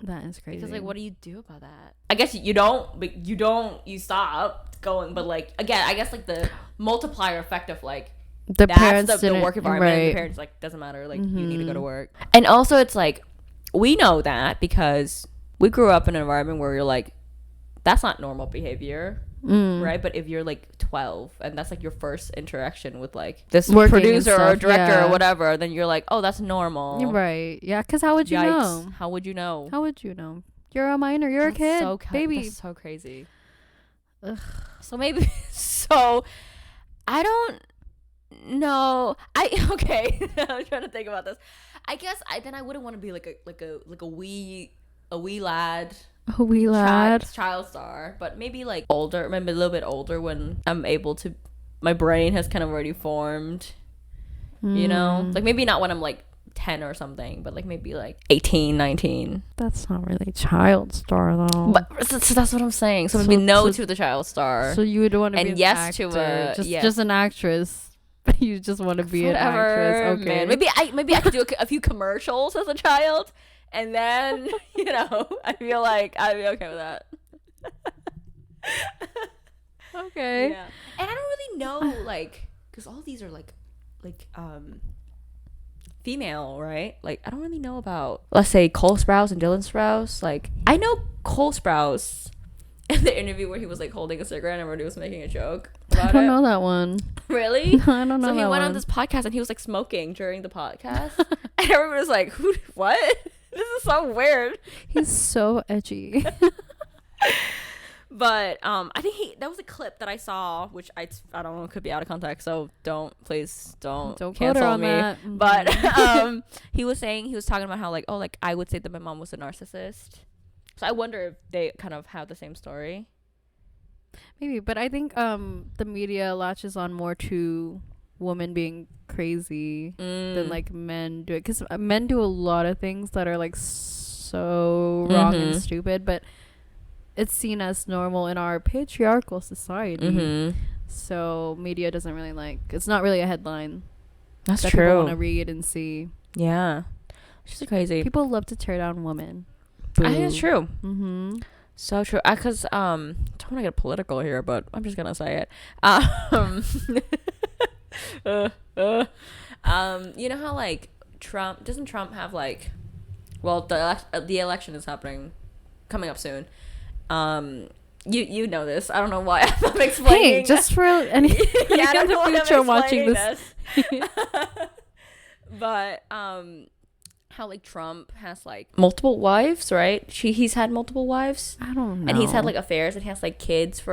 That is crazy. Because like, what do you do about that? I guess you don't, but you stop going. But like again, I guess like the multiplier effect of like the parents the work environment. And the parents like doesn't matter. Like you need to go to work. And also it's like we know that because we grew up in an environment where you're like, that's not normal behavior. Right, but if you're like 12 and that's like your first interaction with like this working producer or director or whatever, then you're like, oh, that's normal. You're right. Yeah, because how would you know? How would you know? You're a minor. You're a kid, baby. That's so crazy. Ugh. So maybe I don't know. Okay. I'm trying to think about this. I guess I wouldn't want to be like a wee lad. A wee lad. Child star, but maybe like older, maybe a little bit older when I'm able to, my brain has kind of already formed, like maybe not when I'm like 10 or something, but like maybe like 18, 19. That's not really child star though. But so that's what I'm saying. So maybe to the child star. So you would want to be an yes actor. to just an actress. You just want to be an actress. Okay. Man. Maybe I could do a few commercials as a child. And then, I feel like I'd be okay with that. Okay. Yeah. And I don't really know, like, because all these are like female, right? Like I don't really know about, let's say, Cole Sprouse and Dylan Sprouse. Like I know Cole Sprouse in the interview where he was like holding a cigarette and everybody was making a joke about I don't know that one. Really? No, I don't know. So he that went one. on this podcast and he was like smoking during the podcast, and everybody was like, "Who? What? This is so weird." He's so edgy. But I think that was a clip that I saw, which I don't know, could be out of context, so please don't cancel on me. that. But he was talking about how like, oh, like I would say that my mom was a narcissist. So I wonder if they kind of have the same story. Maybe, but I think the media latches on more to women being crazy than like men do it, because men do a lot of things that are like so wrong and stupid, but it's seen as normal in our patriarchal society. So media doesn't really like, it's not really a headline That's that true. people want to read and see. Yeah, it's just crazy. People love to tear down women. I think it's true. So true. Because don't want to get political here, but I'm just gonna say it. You know how like doesn't Trump have like, well, the election is coming up soon. You know this. I don't know why I'm explaining. Hey, just for any yeah, in the future watching this. But how like Trump has like multiple wives, right? He's had multiple wives. I don't know. And he's had like affairs, and he has like kids He's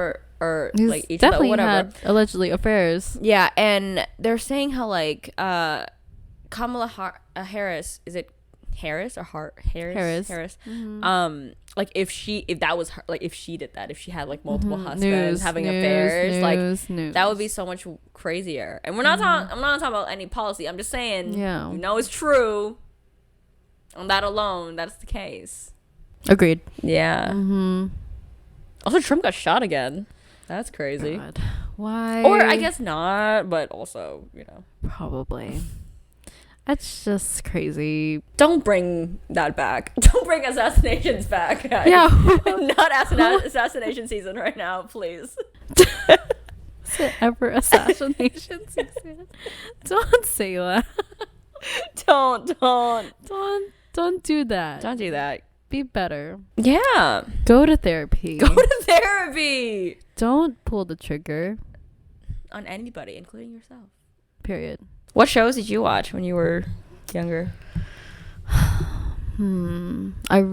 like each definitely whatever. had allegedly affairs. Yeah, and they're saying how like Kamala Harris, is it Harris or Harris? Like if that was her, like if she did that, if she had like multiple husbands having affairs, like that would be so much crazier. And we're not talking. I'm not talking about any policy. I'm just saying. Yeah. You know, it's true. On that alone, that's the case. Agreed. Yeah. Also, Trump got shot again. That's crazy. God. Why? Or I guess not, but also, you know. Probably. That's just crazy. Don't bring that back. Don't bring assassinations back, guys. Yeah. Not assassination season right now, please. Is it ever assassination season? Don't say that. Don't do that. Don't do that. Be better. Yeah. Go to therapy. Go to therapy. Don't pull the trigger. On anybody, including yourself. Period. What shows did you watch when you were younger? I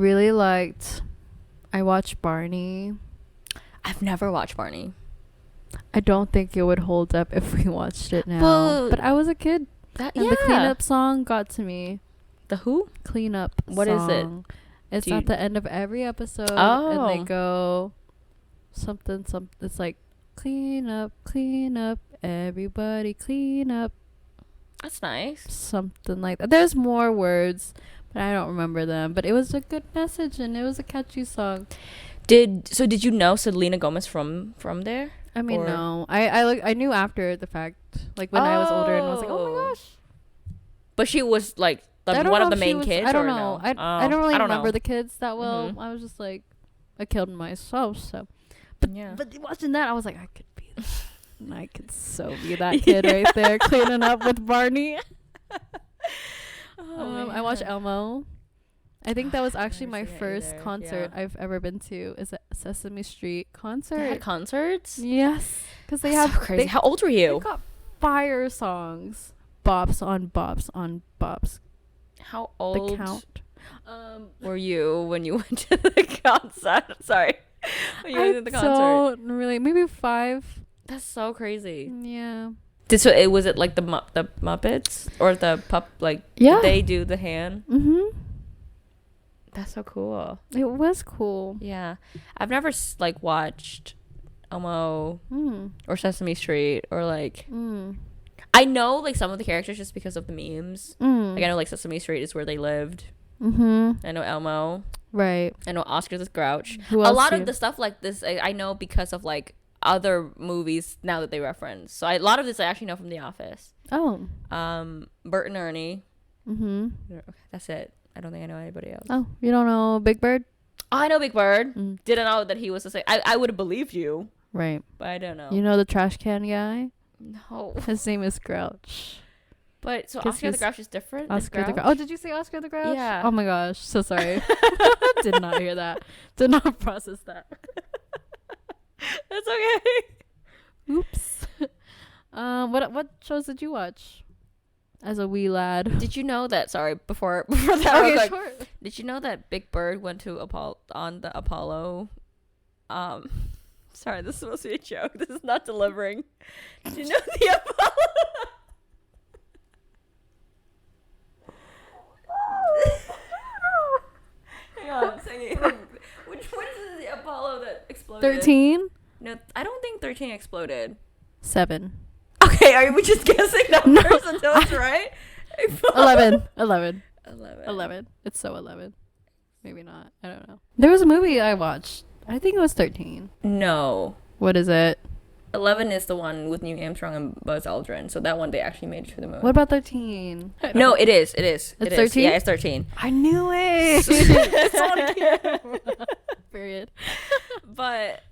watched Barney. I've never watched Barney. I don't think it would hold up if we watched it now. But I was a kid. And the cleanup song got to me. The who? Cleanup What song. is it? It's at the end of every episode. And they go something. It's like, clean up, everybody clean up. That's nice. Something like that. There's more words, but I don't remember them. But it was a good message, and it was a catchy song. Did you know Selena Gomez from there? I mean, no. I knew after the fact, like when I was older, and I was like, oh my gosh. But she was like one of the main kids. I don't know. No? I don't really remember the kids that well. I was just like, I killed myself. So, but watching that, I was like, I could be that. I could so be that kid right there cleaning up with Barney. I watched Elmo. I think that was actually my first concert I've ever been to. Is a Sesame Street concert. They had concerts? Yes, because they That's have so crazy. How old were you? They got fire songs, bops on bops on bops. How old? The count. Were you when you went to the concert? Sorry, when you went to the concert. Don't really. Maybe 5. That's so crazy. Yeah. Was it like the Muppets or the pup? Like, yeah, did they do the hand? That's so cool. It was cool. Yeah, I've never like watched Elmo or Sesame Street or like. I know like some of the characters just because of the memes. Like I know like Sesame Street is where they lived. I know Elmo. Right. I know Oscar the Grouch. Who a else lot of the stuff like this I know because of like other movies now that they reference. So a lot of this I actually know from The Office. Oh. Bert and Ernie. That's it. I don't think I know anybody else. Oh, you don't know Big Bird? Oh, I know Big Bird. Didn't know that he was the same. I would have believed you. Right. But I don't know. You know the trash can guy? No. His name is Grouch. But so 'Cause Oscar the he's Grouch is different. than Oscar the Grouch? Grouch. Oh, did you say Oscar the Grouch? Yeah. Oh my gosh, so sorry. Did not hear that. Did not process that. That's okay. Oops. What shows did you watch as a wee lad? Did you know that? Sorry, before that. Okay, real quick, sure. Did you know that Big Bird went to on the Apollo? Sorry, this is supposed to be a joke. This is not delivering. Did you know the Apollo? Hang on, singing. Which one is the Apollo that exploded? 13? No, I don't think 13 exploded. 7. Okay, are we just guessing numbers until it's right? 11. 11. It's so 11. Maybe not. I don't know. There was a movie I watched. I think it was 13. No. What is it? 11 is the one with Neil Armstrong and Buzz Aldrin. So that one they actually made it to the moon. What about 13? No, it is. It's 13? Yeah, it's 13. I knew it. It's on camera. Period. But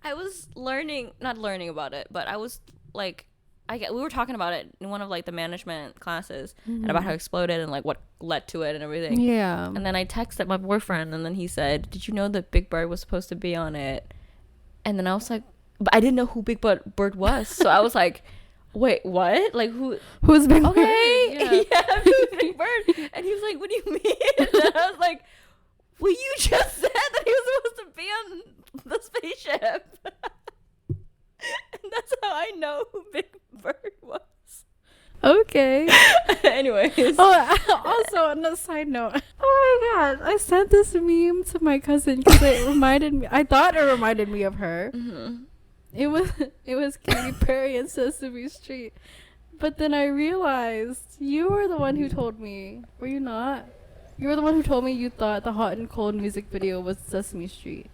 I was not learning about it, but I was like, we were talking about it in one of like the management classes and about how it exploded and like what led to it and everything. Yeah. And then I texted my boyfriend and then he said, "Did you know that Big Bird was supposed to be on it?" And then I was like, but I didn't know who Big Bird was. So I was like, wait, what? Like who's Big Bird? Okay. Yeah, who's Big Bird? And he was like, what do you mean? And I was like, well, you just said that he was supposed to be on the spaceship. And that's how I know who Big Bird was. Okay. Anyways. Oh, also on a side note. Oh my god, I sent this meme to my cousin because I thought it reminded me of her. Mm-hmm. It was Katy Perry and Sesame Street. But then I realized you were the one who told me. Were you not? You were the one who told me you thought the Hot and Cold music video was Sesame Street.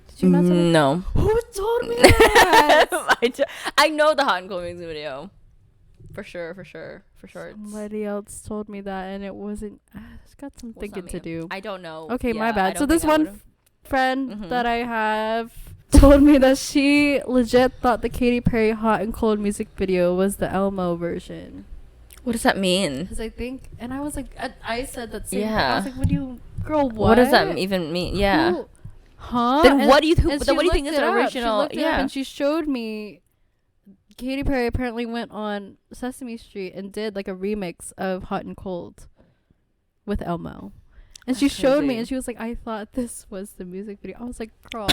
Did you not tell me? No. Who told me that? I know the Hot and Cold music video. For sure. Somebody else told me that and it wasn't. It's got some thinking to do. I don't know. Okay, Yeah, my bad. So this one friend Mm-hmm. that I have told me that she legit thought the Katy Perry Hot and Cold music video was the Elmo version. What does that mean? Because I think, and I was like, I said that same thing. Yeah. I was like, what do you, girl, What does that even mean? Yeah. Who? Huh? Then And- what do you and then what do you she think is looked the it up. original? She looked it up Yeah. and she showed me Katy Perry apparently went on Sesame Street and did like a remix of Hot and Cold with Elmo. And That's she showed me crazy. and she was like, I thought this was the music video. I was like, girl,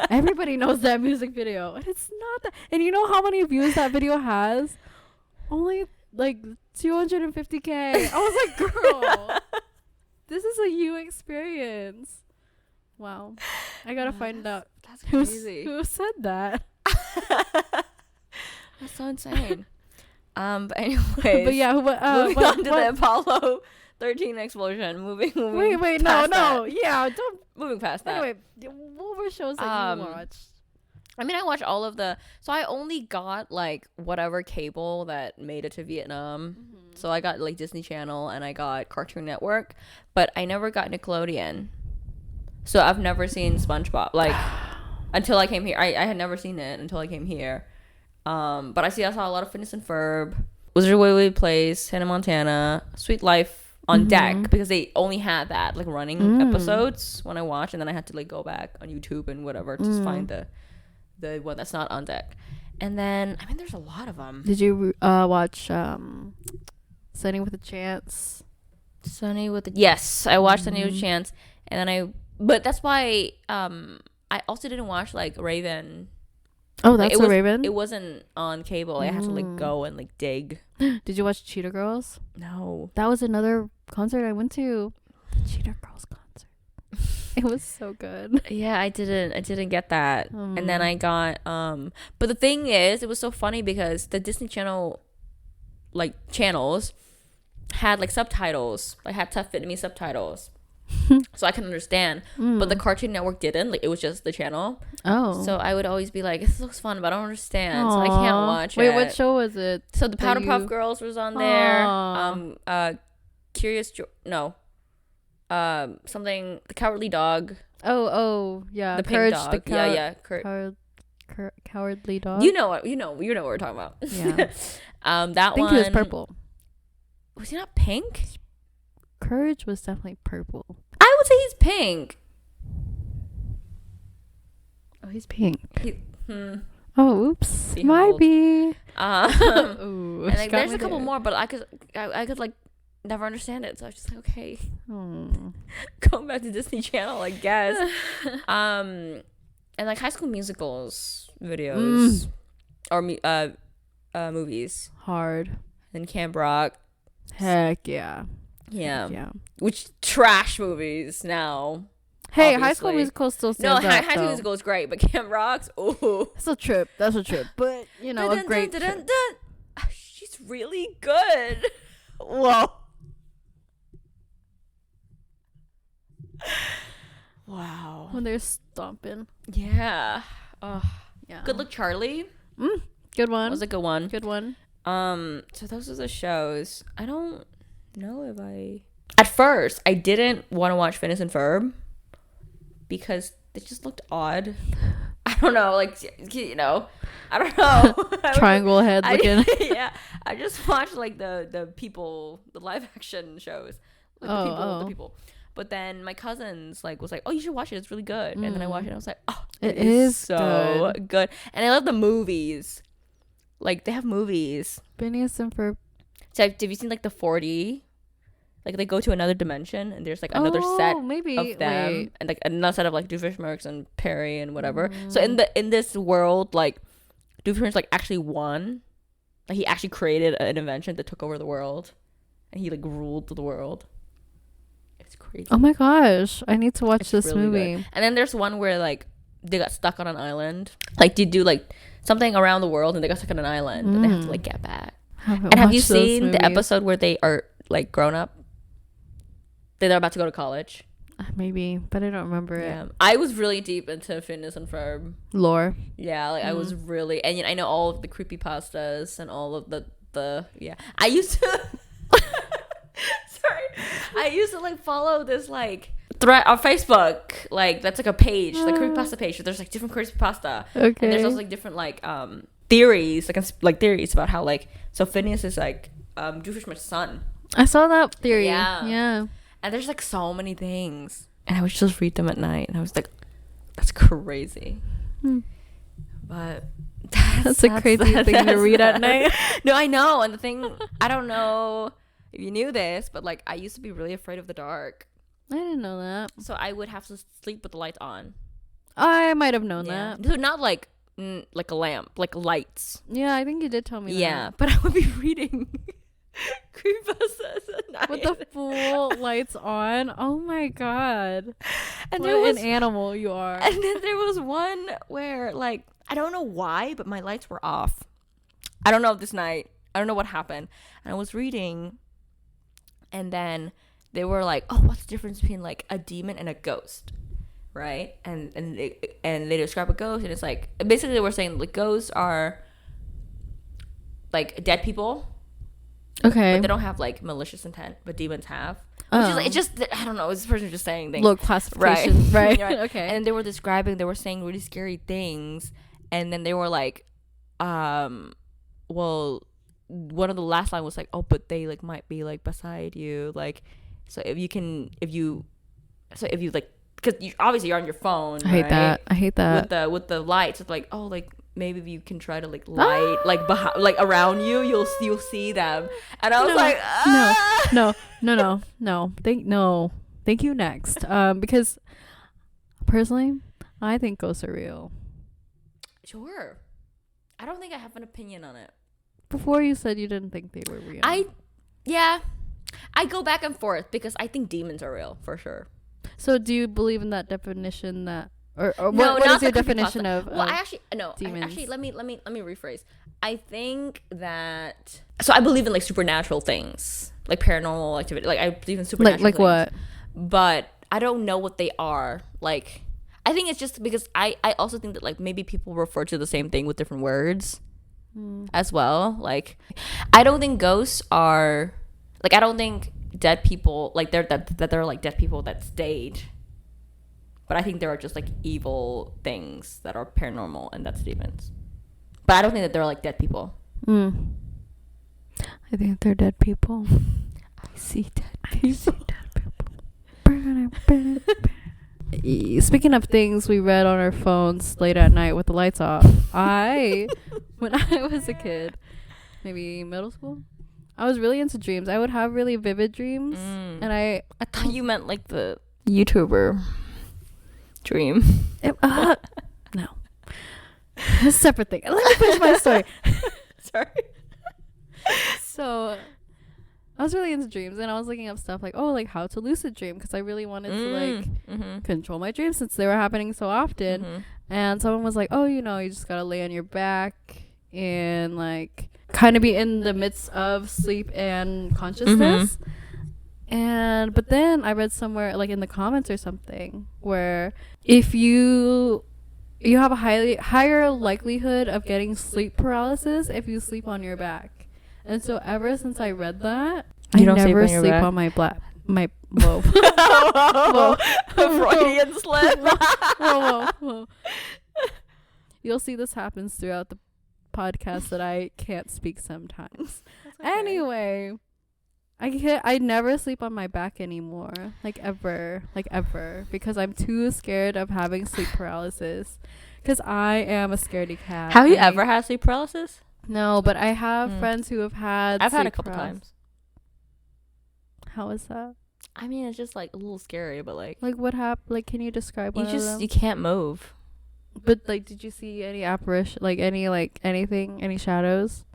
everybody knows that music video. And it's not that. And you know how many views that video has? Only like 250K. I was like, girl, this is a you experience. Wow. I gotta find out That's crazy. who said that. That's so insane. But anyways. But yeah, moving on to the Apollo 13 explosion. Moving wait, past no. that. Yeah, don't. Moving past that. Anyway, what were shows that you watched? I mean, I watched all of the. So I only got like whatever cable that made it to Vietnam. Mm-hmm. So I got like Disney Channel and I got Cartoon Network, but I never got Nickelodeon. So I've never seen SpongeBob like until I came here. I had never seen it until I came here. But I saw a lot of Phineas and Ferb, Wizard of Waverly Place, Hannah Montana, Sweet Life on deck because they only had that like running episodes when I watched, and then I had to like go back on YouTube and whatever to just find the one that's not on deck. And then I mean, there's a lot of them. Did you watch Sunny with a Chance? Yes, I watched Sunny with a Chance, and then but that's why I also didn't watch like Raven. Oh, that's Raven? It wasn't on cable. I had to like go and like dig. Did you watch Cheetah Girls? No. That was another concert I went to. The Cheetah Girls concert. It was so good. Yeah, I didn't get that. And then I got but the thing is, it was so funny because the Disney Channel like channels had like subtitles. Like had tough Vietnamese subtitles. So I can understand. But the Cartoon Network didn't. Like it was just the channel. Oh. So I would always be like, this looks fun, but I don't understand. So I can't watch it. Wait, what show was it? So the Powderpuff Girls was on there. Something, the Cowardly Dog. Oh, yeah. The pink dog. Cowardly Dog. You know what we're talking about. Yeah. That I think one he was purple. Was he not pink? Courage was definitely purple. I would say he's pink. Oh, he's pink. Hmm. Oh, oops. Be Might humbled. be. Ooh, and like, there's a couple more, but I could like never understand it, so I was just like, okay, going back to Disney Channel, I guess. And like High School Musicals videos or movies. Hard. And Camp Rock. Heck yeah. Yeah. Which trash movies now. Hey, obviously. High School Musical still No, stands High up, School though. Musical is great, but Camp Rock's, ooh. That's a trip. But, you know, a great trip. She's really good. Whoa. Wow. When they're stomping. Yeah. Oh. Yeah. Good Luck Charlie. Good one. Was a good one. Good one. So those are the shows. I don't know if at first I didn't want to watch Phineas and Ferb because they just looked odd. I don't know, like, you know, I don't know. Triangle head looking. Yeah, I just watched like the people, the live action shows, like the people. But then my cousins was like, oh, you should watch it, it's really good. And then I watched it and I was like, oh, it is so good. And I love the movies. Like, they have movies. Phineas and Ferb. So have you seen like the 40? Like, they go to another dimension and there's like another set maybe. of them. Wait. And like another set of like Doofenshmirtz and Perry and whatever. So in this world, like, Doofenshmirtz like actually won. Like, he actually created an invention that took over the world. And he like ruled the world. It's crazy. Oh my gosh. I need to watch this really movie. Good. And then there's one where like they got stuck on an island. Like, they do like something around the world and they got stuck on an island and they have to like get back. And have you seen the episode where they are like grown up? They're about to go to college. Maybe, but I don't remember it. I was really deep into Phineas and Ferb Lore. Yeah, like I was really, and you know, I know all of the creepypastas and all of the I used to I used to like follow this like thread on Facebook, like that's like a page, like creepypasta page. So there's like different creepypasta. Okay. And there's also like different like theories, like theories about how like Phineas is like Doofenshmirtz's son. I saw that theory. Yeah. And there's like so many things. And I would just read them at night. And I was like, that's crazy. But that's a crazy thing to read at night. No, I know. And the thing, I don't know if you knew this, but like I used to be really afraid of the dark. I didn't know that. So I would have to sleep with the lights on. I might have known that. So not like a lamp, like lights. Yeah, I think you did tell me that. Yeah, but I would be reading creepypastas at night. With the full lights on. Oh my god. And what an animal you are. And then there was one where like I don't know why, but my lights were off. I don't know this night. I don't know what happened. And I was reading and then they were like, oh, what's the difference between like a demon and a ghost? Right? And they describe a ghost and it's like basically they were saying like ghosts are like dead people. Okay. But they don't have like malicious intent, but demons have. Which is like, it's just I don't know. This person just saying things. Look, classification, right? Okay. And they were saying really scary things, and then they were like, well, one of the last line was like, oh, but they like might be like beside you, like, so if you like, because you obviously you're on your phone. I hate that. With the lights, it's like, oh, like. Maybe if you can try to like light like behind, like around you, you'll see them. And I was no. Thank you. Next, because personally, I think ghosts are real. Sure, I don't think I have an opinion on it. Before you said you didn't think they were real. I go back and forth because I think demons are real for sure. So do you believe in that definition that? Or no, what is your definition of demons? Actually, let me rephrase. I think that I believe in like supernatural things, like paranormal activity. Like I believe in supernatural like things, what? But I don't know what they are. Like I think it's just because I also think that like maybe people refer to the same thing with different words as well. Like I don't think ghosts are like I don't think dead people like they're like dead people that stayed. But I think there are just like evil things that are paranormal, and that's demons. But I don't think that they're like dead people. I think they're dead people. I see dead people. Speaking of things we read on our phones late at night with the lights off, when I was a kid, maybe middle school, I was really into dreams. I would have really vivid dreams, and I thought you meant like the YouTuber dream. No, it's a separate thing. Let me finish my story. Sorry. So I was really into dreams, and I was looking up stuff like, like how to lucid dream, because I really wanted to like control my dreams since they were happening so often. And someone was like, you just gotta lay on your back and like kind of be in the midst of sleep and consciousness. But then I read somewhere like in the comments or something where if you have a higher likelihood of getting sleep paralysis if you sleep on your back. And so ever since I read that, I never sleep on my whoa. Whoa. Freudian slip. Whoa. You'll see this happens throughout the podcast that I can't speak sometimes. Okay. Anyway, I never sleep on my back anymore, like ever, because I'm too scared of having sleep paralysis, because I am a scaredy cat. Have you ever had sleep paralysis? No, but I have friends who have had. I've had a couple times. How is that? I mean, it's just like a little scary, but like what happened? Like, can you describe one of them? You can't move. But like, did you see any apparition? Like anything, any shadows?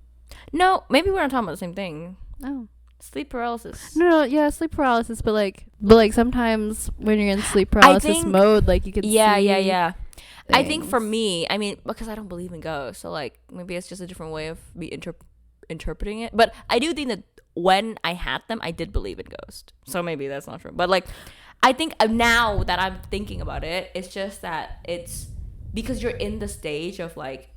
No, maybe we're not talking about the same thing. Oh, sleep paralysis. No, yeah, sleep paralysis. But like sometimes when you're in sleep paralysis mode, like you can. Yeah. Things. I think for me, I mean, because I don't believe in ghosts, so like maybe it's just a different way of me interpreting it. But I do think that when I had them, I did believe in ghosts. So maybe that's not true. But like, I think now that I'm thinking about it, it's just that it's because you're in the stage of like,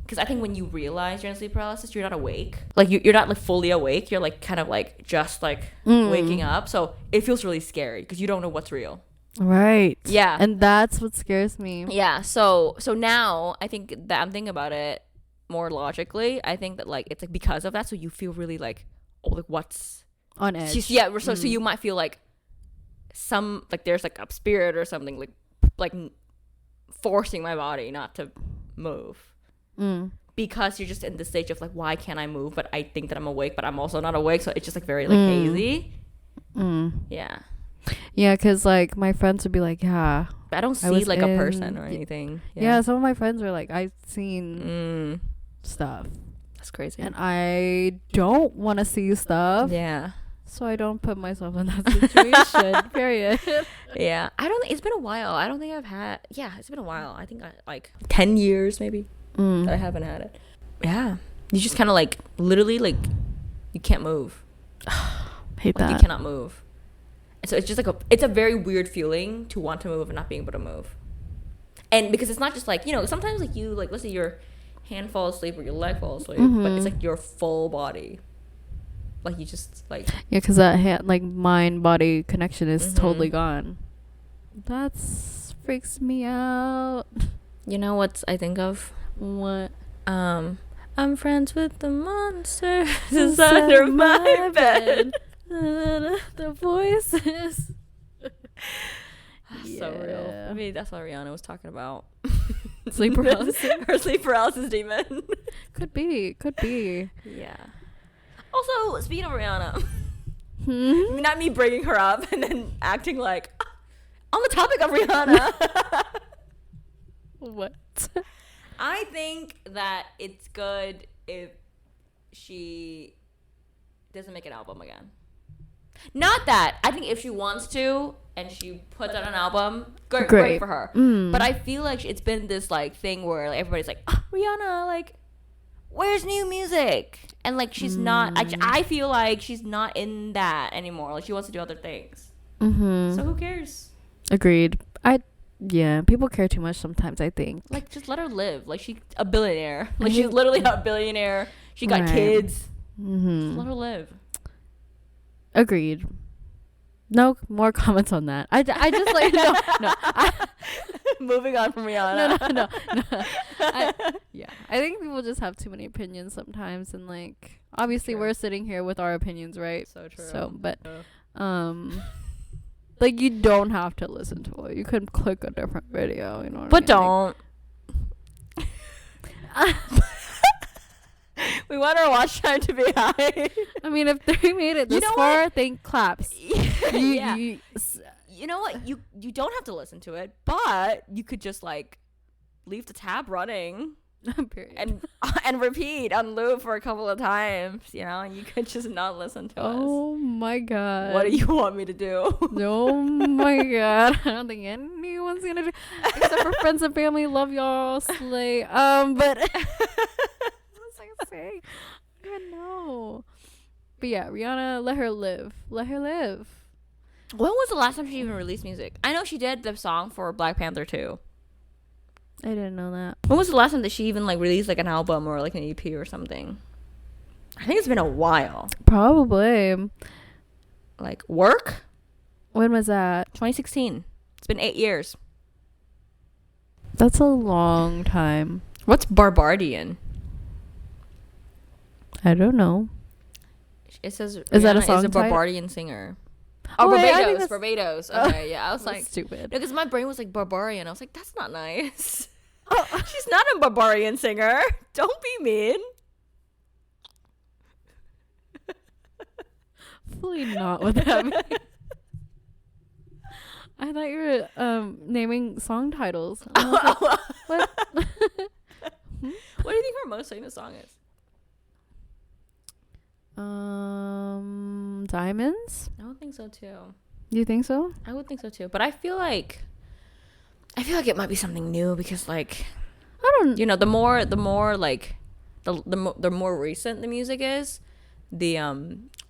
because I think when you realize you're in sleep paralysis, you're not awake. Like you're not like fully awake. You're like kind of like just like waking up. So it feels really scary because you don't know what's real. Right. Yeah. And that's what scares me. Yeah. So now I think that I'm thinking about it more logically. I think that like it's like because of that, so you feel really like, like what's on edge. Yeah. So you might feel like some like there's like a spirit or something like forcing my body not to move. Because you're just in the stage of like, why can't I move? But I think that I'm awake, but I'm also not awake. So it's just like very like hazy. Yeah. Yeah, because like my friends would be like, yeah, I don't see like a person or anything. Yeah, some of my friends are like, I've seen stuff. That's crazy. And I don't want to see stuff. Yeah. So I don't put myself in that situation. Period. Yeah. It's been a while. I don't think I've had. Yeah, it's been a while. I think I like 10 years maybe that I haven't had it. Yeah. You just kind of like literally like you can't move. Hate like, that. You cannot move. So it's just like it's a very weird feeling to want to move and not being able to move. And because it's not just like, sometimes like you, like let's say your hand falls asleep or your leg falls asleep, but it's like your full body. Like you just like. Yeah, because that mind body connection is totally gone. That's freaks me out. You know what I think of? What? I'm friends with the monsters under my bed. The voices. So real. I mean, that's what Rihanna was talking about. Sleep paralysis. Her sleep paralysis demon. Could be. Yeah. Also, speaking of Rihanna, not me bringing her up and then acting like on the topic of Rihanna. What? I think that it's good if she doesn't make an album again. Not that. I think if she wants to and she puts out an album, great for her. But I feel like it's been this like thing where like, everybody's like, Rihanna, like, where's new music? And like she's not. I feel like she's not in that anymore. Like she wants to do other things. So who cares? Agreed. Yeah, people care too much sometimes, I think. Like just let her live. Like she's a billionaire. Like she's literally a billionaire. She got kids. Just let her live. Agreed. No more comments on that. I just like no. Moving on from Rihanna. No. I think people just have too many opinions sometimes, and like obviously True. we're sitting here with our opinions, right? So true. So, but like you don't have to listen to it. You could click a different video, you know. What But I mean? don't. We want our watch time to be high. I mean, if they made it this far, then claps. Yeah. You know what? You don't have to listen to it, but you could just like leave the tab running Period. and repeat on loop for a couple of times. You know, and you could just not listen to us. Oh my god. What do you want me to do? Oh my god. I don't think anyone's gonna do, except for friends and family. Love y'all, slay. But what was I gonna say? I don't know. But yeah, Rihanna, let her live. Let her live. When was the last time she even released music? I know she did the song for Black Panther 2. I didn't know that. When was the last time that she even like released like an album or like an EP or something? I think it's been a while. Probably. Like Work? When was that? 2016. It's been 8 years. That's a long time. What's Barbadian? I don't know. It says Is that a Rihanna song is a title? Barbadian singer. Oh, wait, I Barbados. think Barbados. Okay, yeah. I was That's like, stupid. because my brain was like Barbarian. I was like, that's not nice. She's not a Barbarian singer. Don't be mean. Hopefully not what that means. I thought you were naming song titles. I was like, what? What do you think her most famous song is? Diamonds? I would think so too. You think so? I would think so too. But I feel like it might be something new because like I don't. you know the more like the more recent the music is, the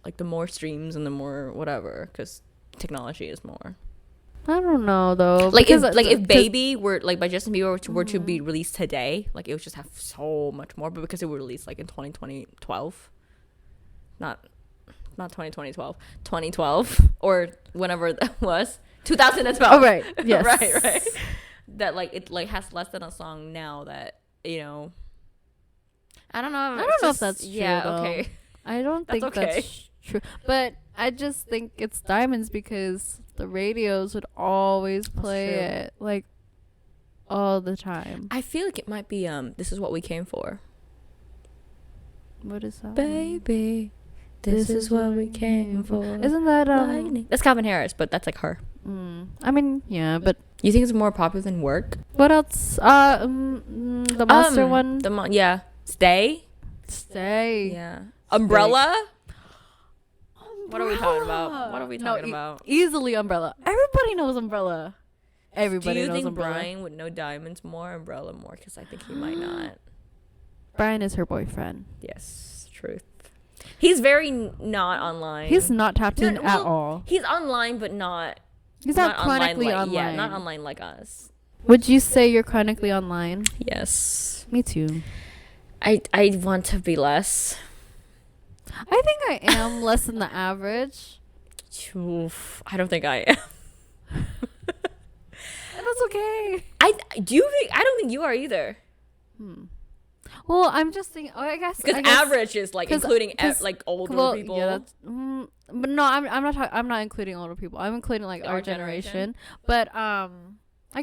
like the more streams and the more whatever because technology is more. I don't know though. Like because if Baby were like by Justin Bieber were to be released today, like it would just have so much more. But because it was released like in 2012, not 2012 or whenever that was 2012. Oh right, yes, right. That like it like has less than a song now that you know. I don't know. I don't know if that's true. Yeah. though. Okay. I don't think that's true. But I just think it's Diamonds because the radios would always play it like all the time. I feel like it might be This Is What We Came For. What is that? Baby, this is what we came for. Isn't that That's Calvin Harris, but that's like her. I mean, yeah, but You think it's more popular than Work? what else? The monster one. Yeah. Stay. Stay. Umbrella. What are we talking about? What are we talking about? Easily Umbrella. Everybody knows Umbrella. Everybody Do you knows think Umbrella. Brian would know Diamonds more, Umbrella more? Because I think he might not. Brian is her boyfriend. Yes, truth. He's very not online. He's not tapped in at all. He's online, but not. He's not chronically online. online. Yeah, not online like us. Would you say you're chronically online? Yes. Me too. I want to be less. I think I am less than the average. Oof, I don't think I am. That's okay. I don't think you are either. Well, I'm just thinking. Oh, I guess because average is like including like older people. Yeah, that's. But no, I'm not including older people. I'm including like our generation. But I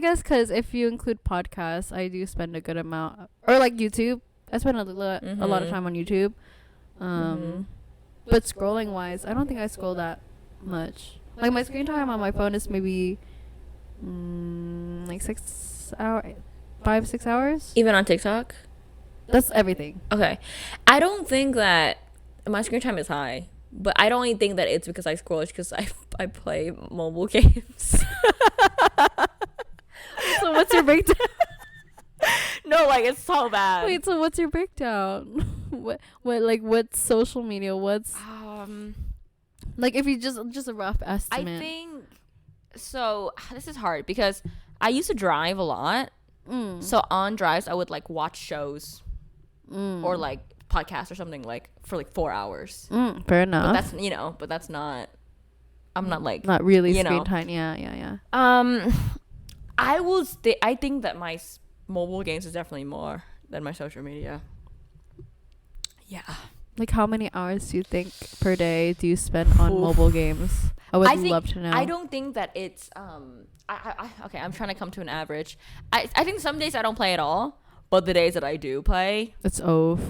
guess because if you include podcasts, I do spend a good amount, or like YouTube. I spend a lot of time on YouTube. But scrolling wise, I don't think I scroll that much. Like my screen time on my phone is maybe like 6 hours, 5-6 hours. Even on TikTok. That's everything. Okay, I don't think that my screen time is high, but I don't think that it's because I scroll. It's because I play mobile games. So what's your breakdown? No, like it's so bad. Wait, so what's your breakdown? what social media? What's like if you just a rough estimate? I think so. This is hard because I used to drive a lot. So on drives, I would like watch shows or like podcasts or something like for like 4 hours. Fair enough. But that's not I'm not like not really you screen know. time. Yeah. I think that my mobile games is definitely more than my social media. Yeah. Like, how many hours do you think per day do you spend on mobile games? I would love to know. I don't think that it's okay, I'm trying to come to an average. I think some days I don't play at all, but the days that I do play, it's over.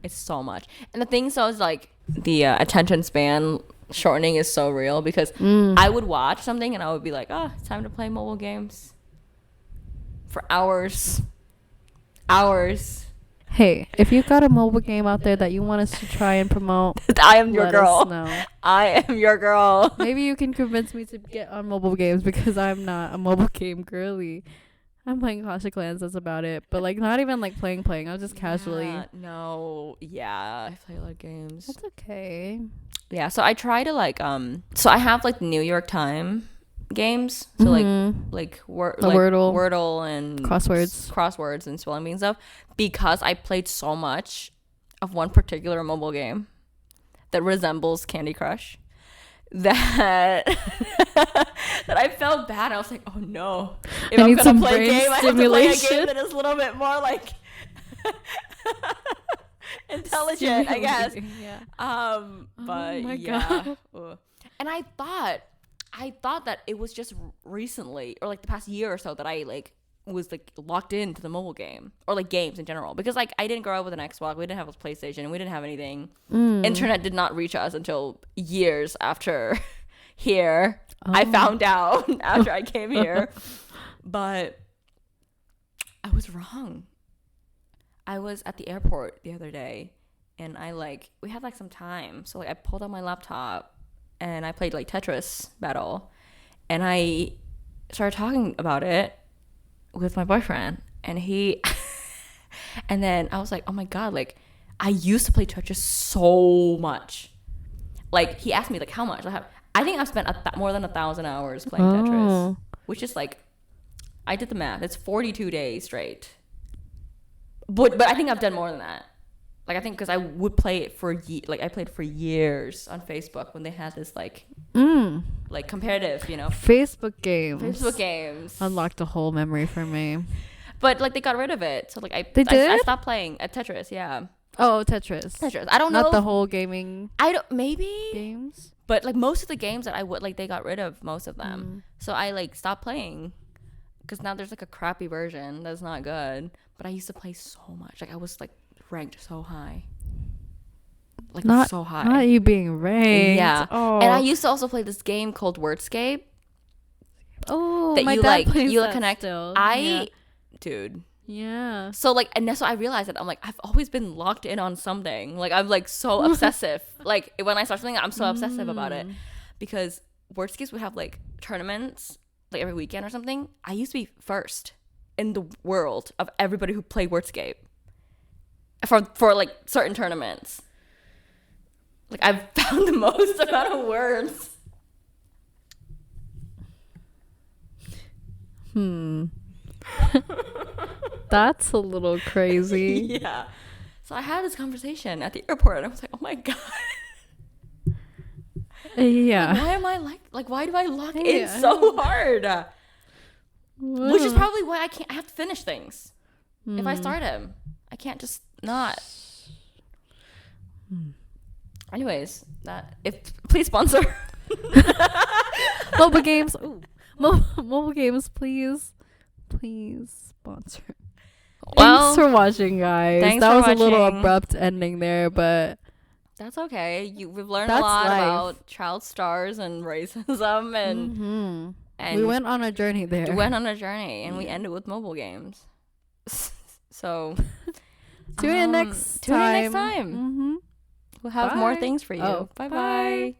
It's so much. And the thing so is like the attention span shortening is so real because I would watch something and I would be like, oh, it's time to play mobile games for hours. Hey, if you've got a mobile game out there that you want us to try and promote, I am your girl. Us know. I am your girl. Maybe you can convince me to get on mobile games because I'm not a mobile game girly. I'm playing Clash of Clans, that's about it. But like not even like playing. I was just casually. I play a lot of games. That's okay. Yeah, so I try to like so I have like New York Time games. So like Wordle and crosswords and spelling bee and stuff because I played so much of one particular mobile game that resembles Candy Crush that that I felt bad. I was like, oh no, if I'm gonna play a game, I have to play a game that is a little bit more like intelligent, I guess. Yeah. But my yeah. And I thought that it was just recently or like the past year or so that I like was like locked into the mobile game or like games in general because like I didn't grow up with an Xbox, we didn't have a PlayStation, we didn't have anything. Internet did not reach us until years after here. I found out after I came here. But I was wrong. I was at the airport the other day and we had like some time, so like I pulled out my laptop and I played like Tetris Battle and I started talking about it with my boyfriend and he and then I was like, oh my god, like I used to play Tetris so much. Like he asked me like how much I think I've spent more than 1,000 hours playing Tetris, which is like I did the math, it's 42 days straight, but I think I've done more than that. Like I think because I would play it I played for years on Facebook when they had this like competitive, you know, Facebook games unlocked a whole memory for me. But like they got rid of it, so like I stopped playing at Tetris. Yeah. Oh, Tetris. I don't know. Not the whole gaming. Maybe games. But like most of the games that I would like, they got rid of most of them. So I like stopped playing because now there's like a crappy version that's not good. But I used to play so much. Like I was like ranked so high. Like so high. Not you being ranked. Yeah. Oh. And I used to also play this game called Wordscape. Oh, that my you dad like plays you that connect. Still. Dude. Yeah. So like, and so I realized that I'm like, I've always been locked in on something. Like I'm like so obsessive. Like when I start something, I'm so obsessive about it because Wordscapes would have like tournaments like every weekend or something. I used to be first in the world of everybody who played Wordscape for like certain tournaments. Like I've found the most amount of words. That's a little crazy. Yeah. So I had this conversation at the airport and I was like, oh my god. Yeah. Like, why am I like why do I lock in so hard? Which is probably why I have to finish things. If I start them, I can't just not. Anyways, please sponsor mobile games. Ooh. Mobile games, please sponsor. Thanks for watching, guys. That was a little abrupt ending there, but that's okay. We've learned a lot about child stars and racism, and we went on a journey there. And we ended with mobile games. So tune in next time. We'll have more things for you. Bye.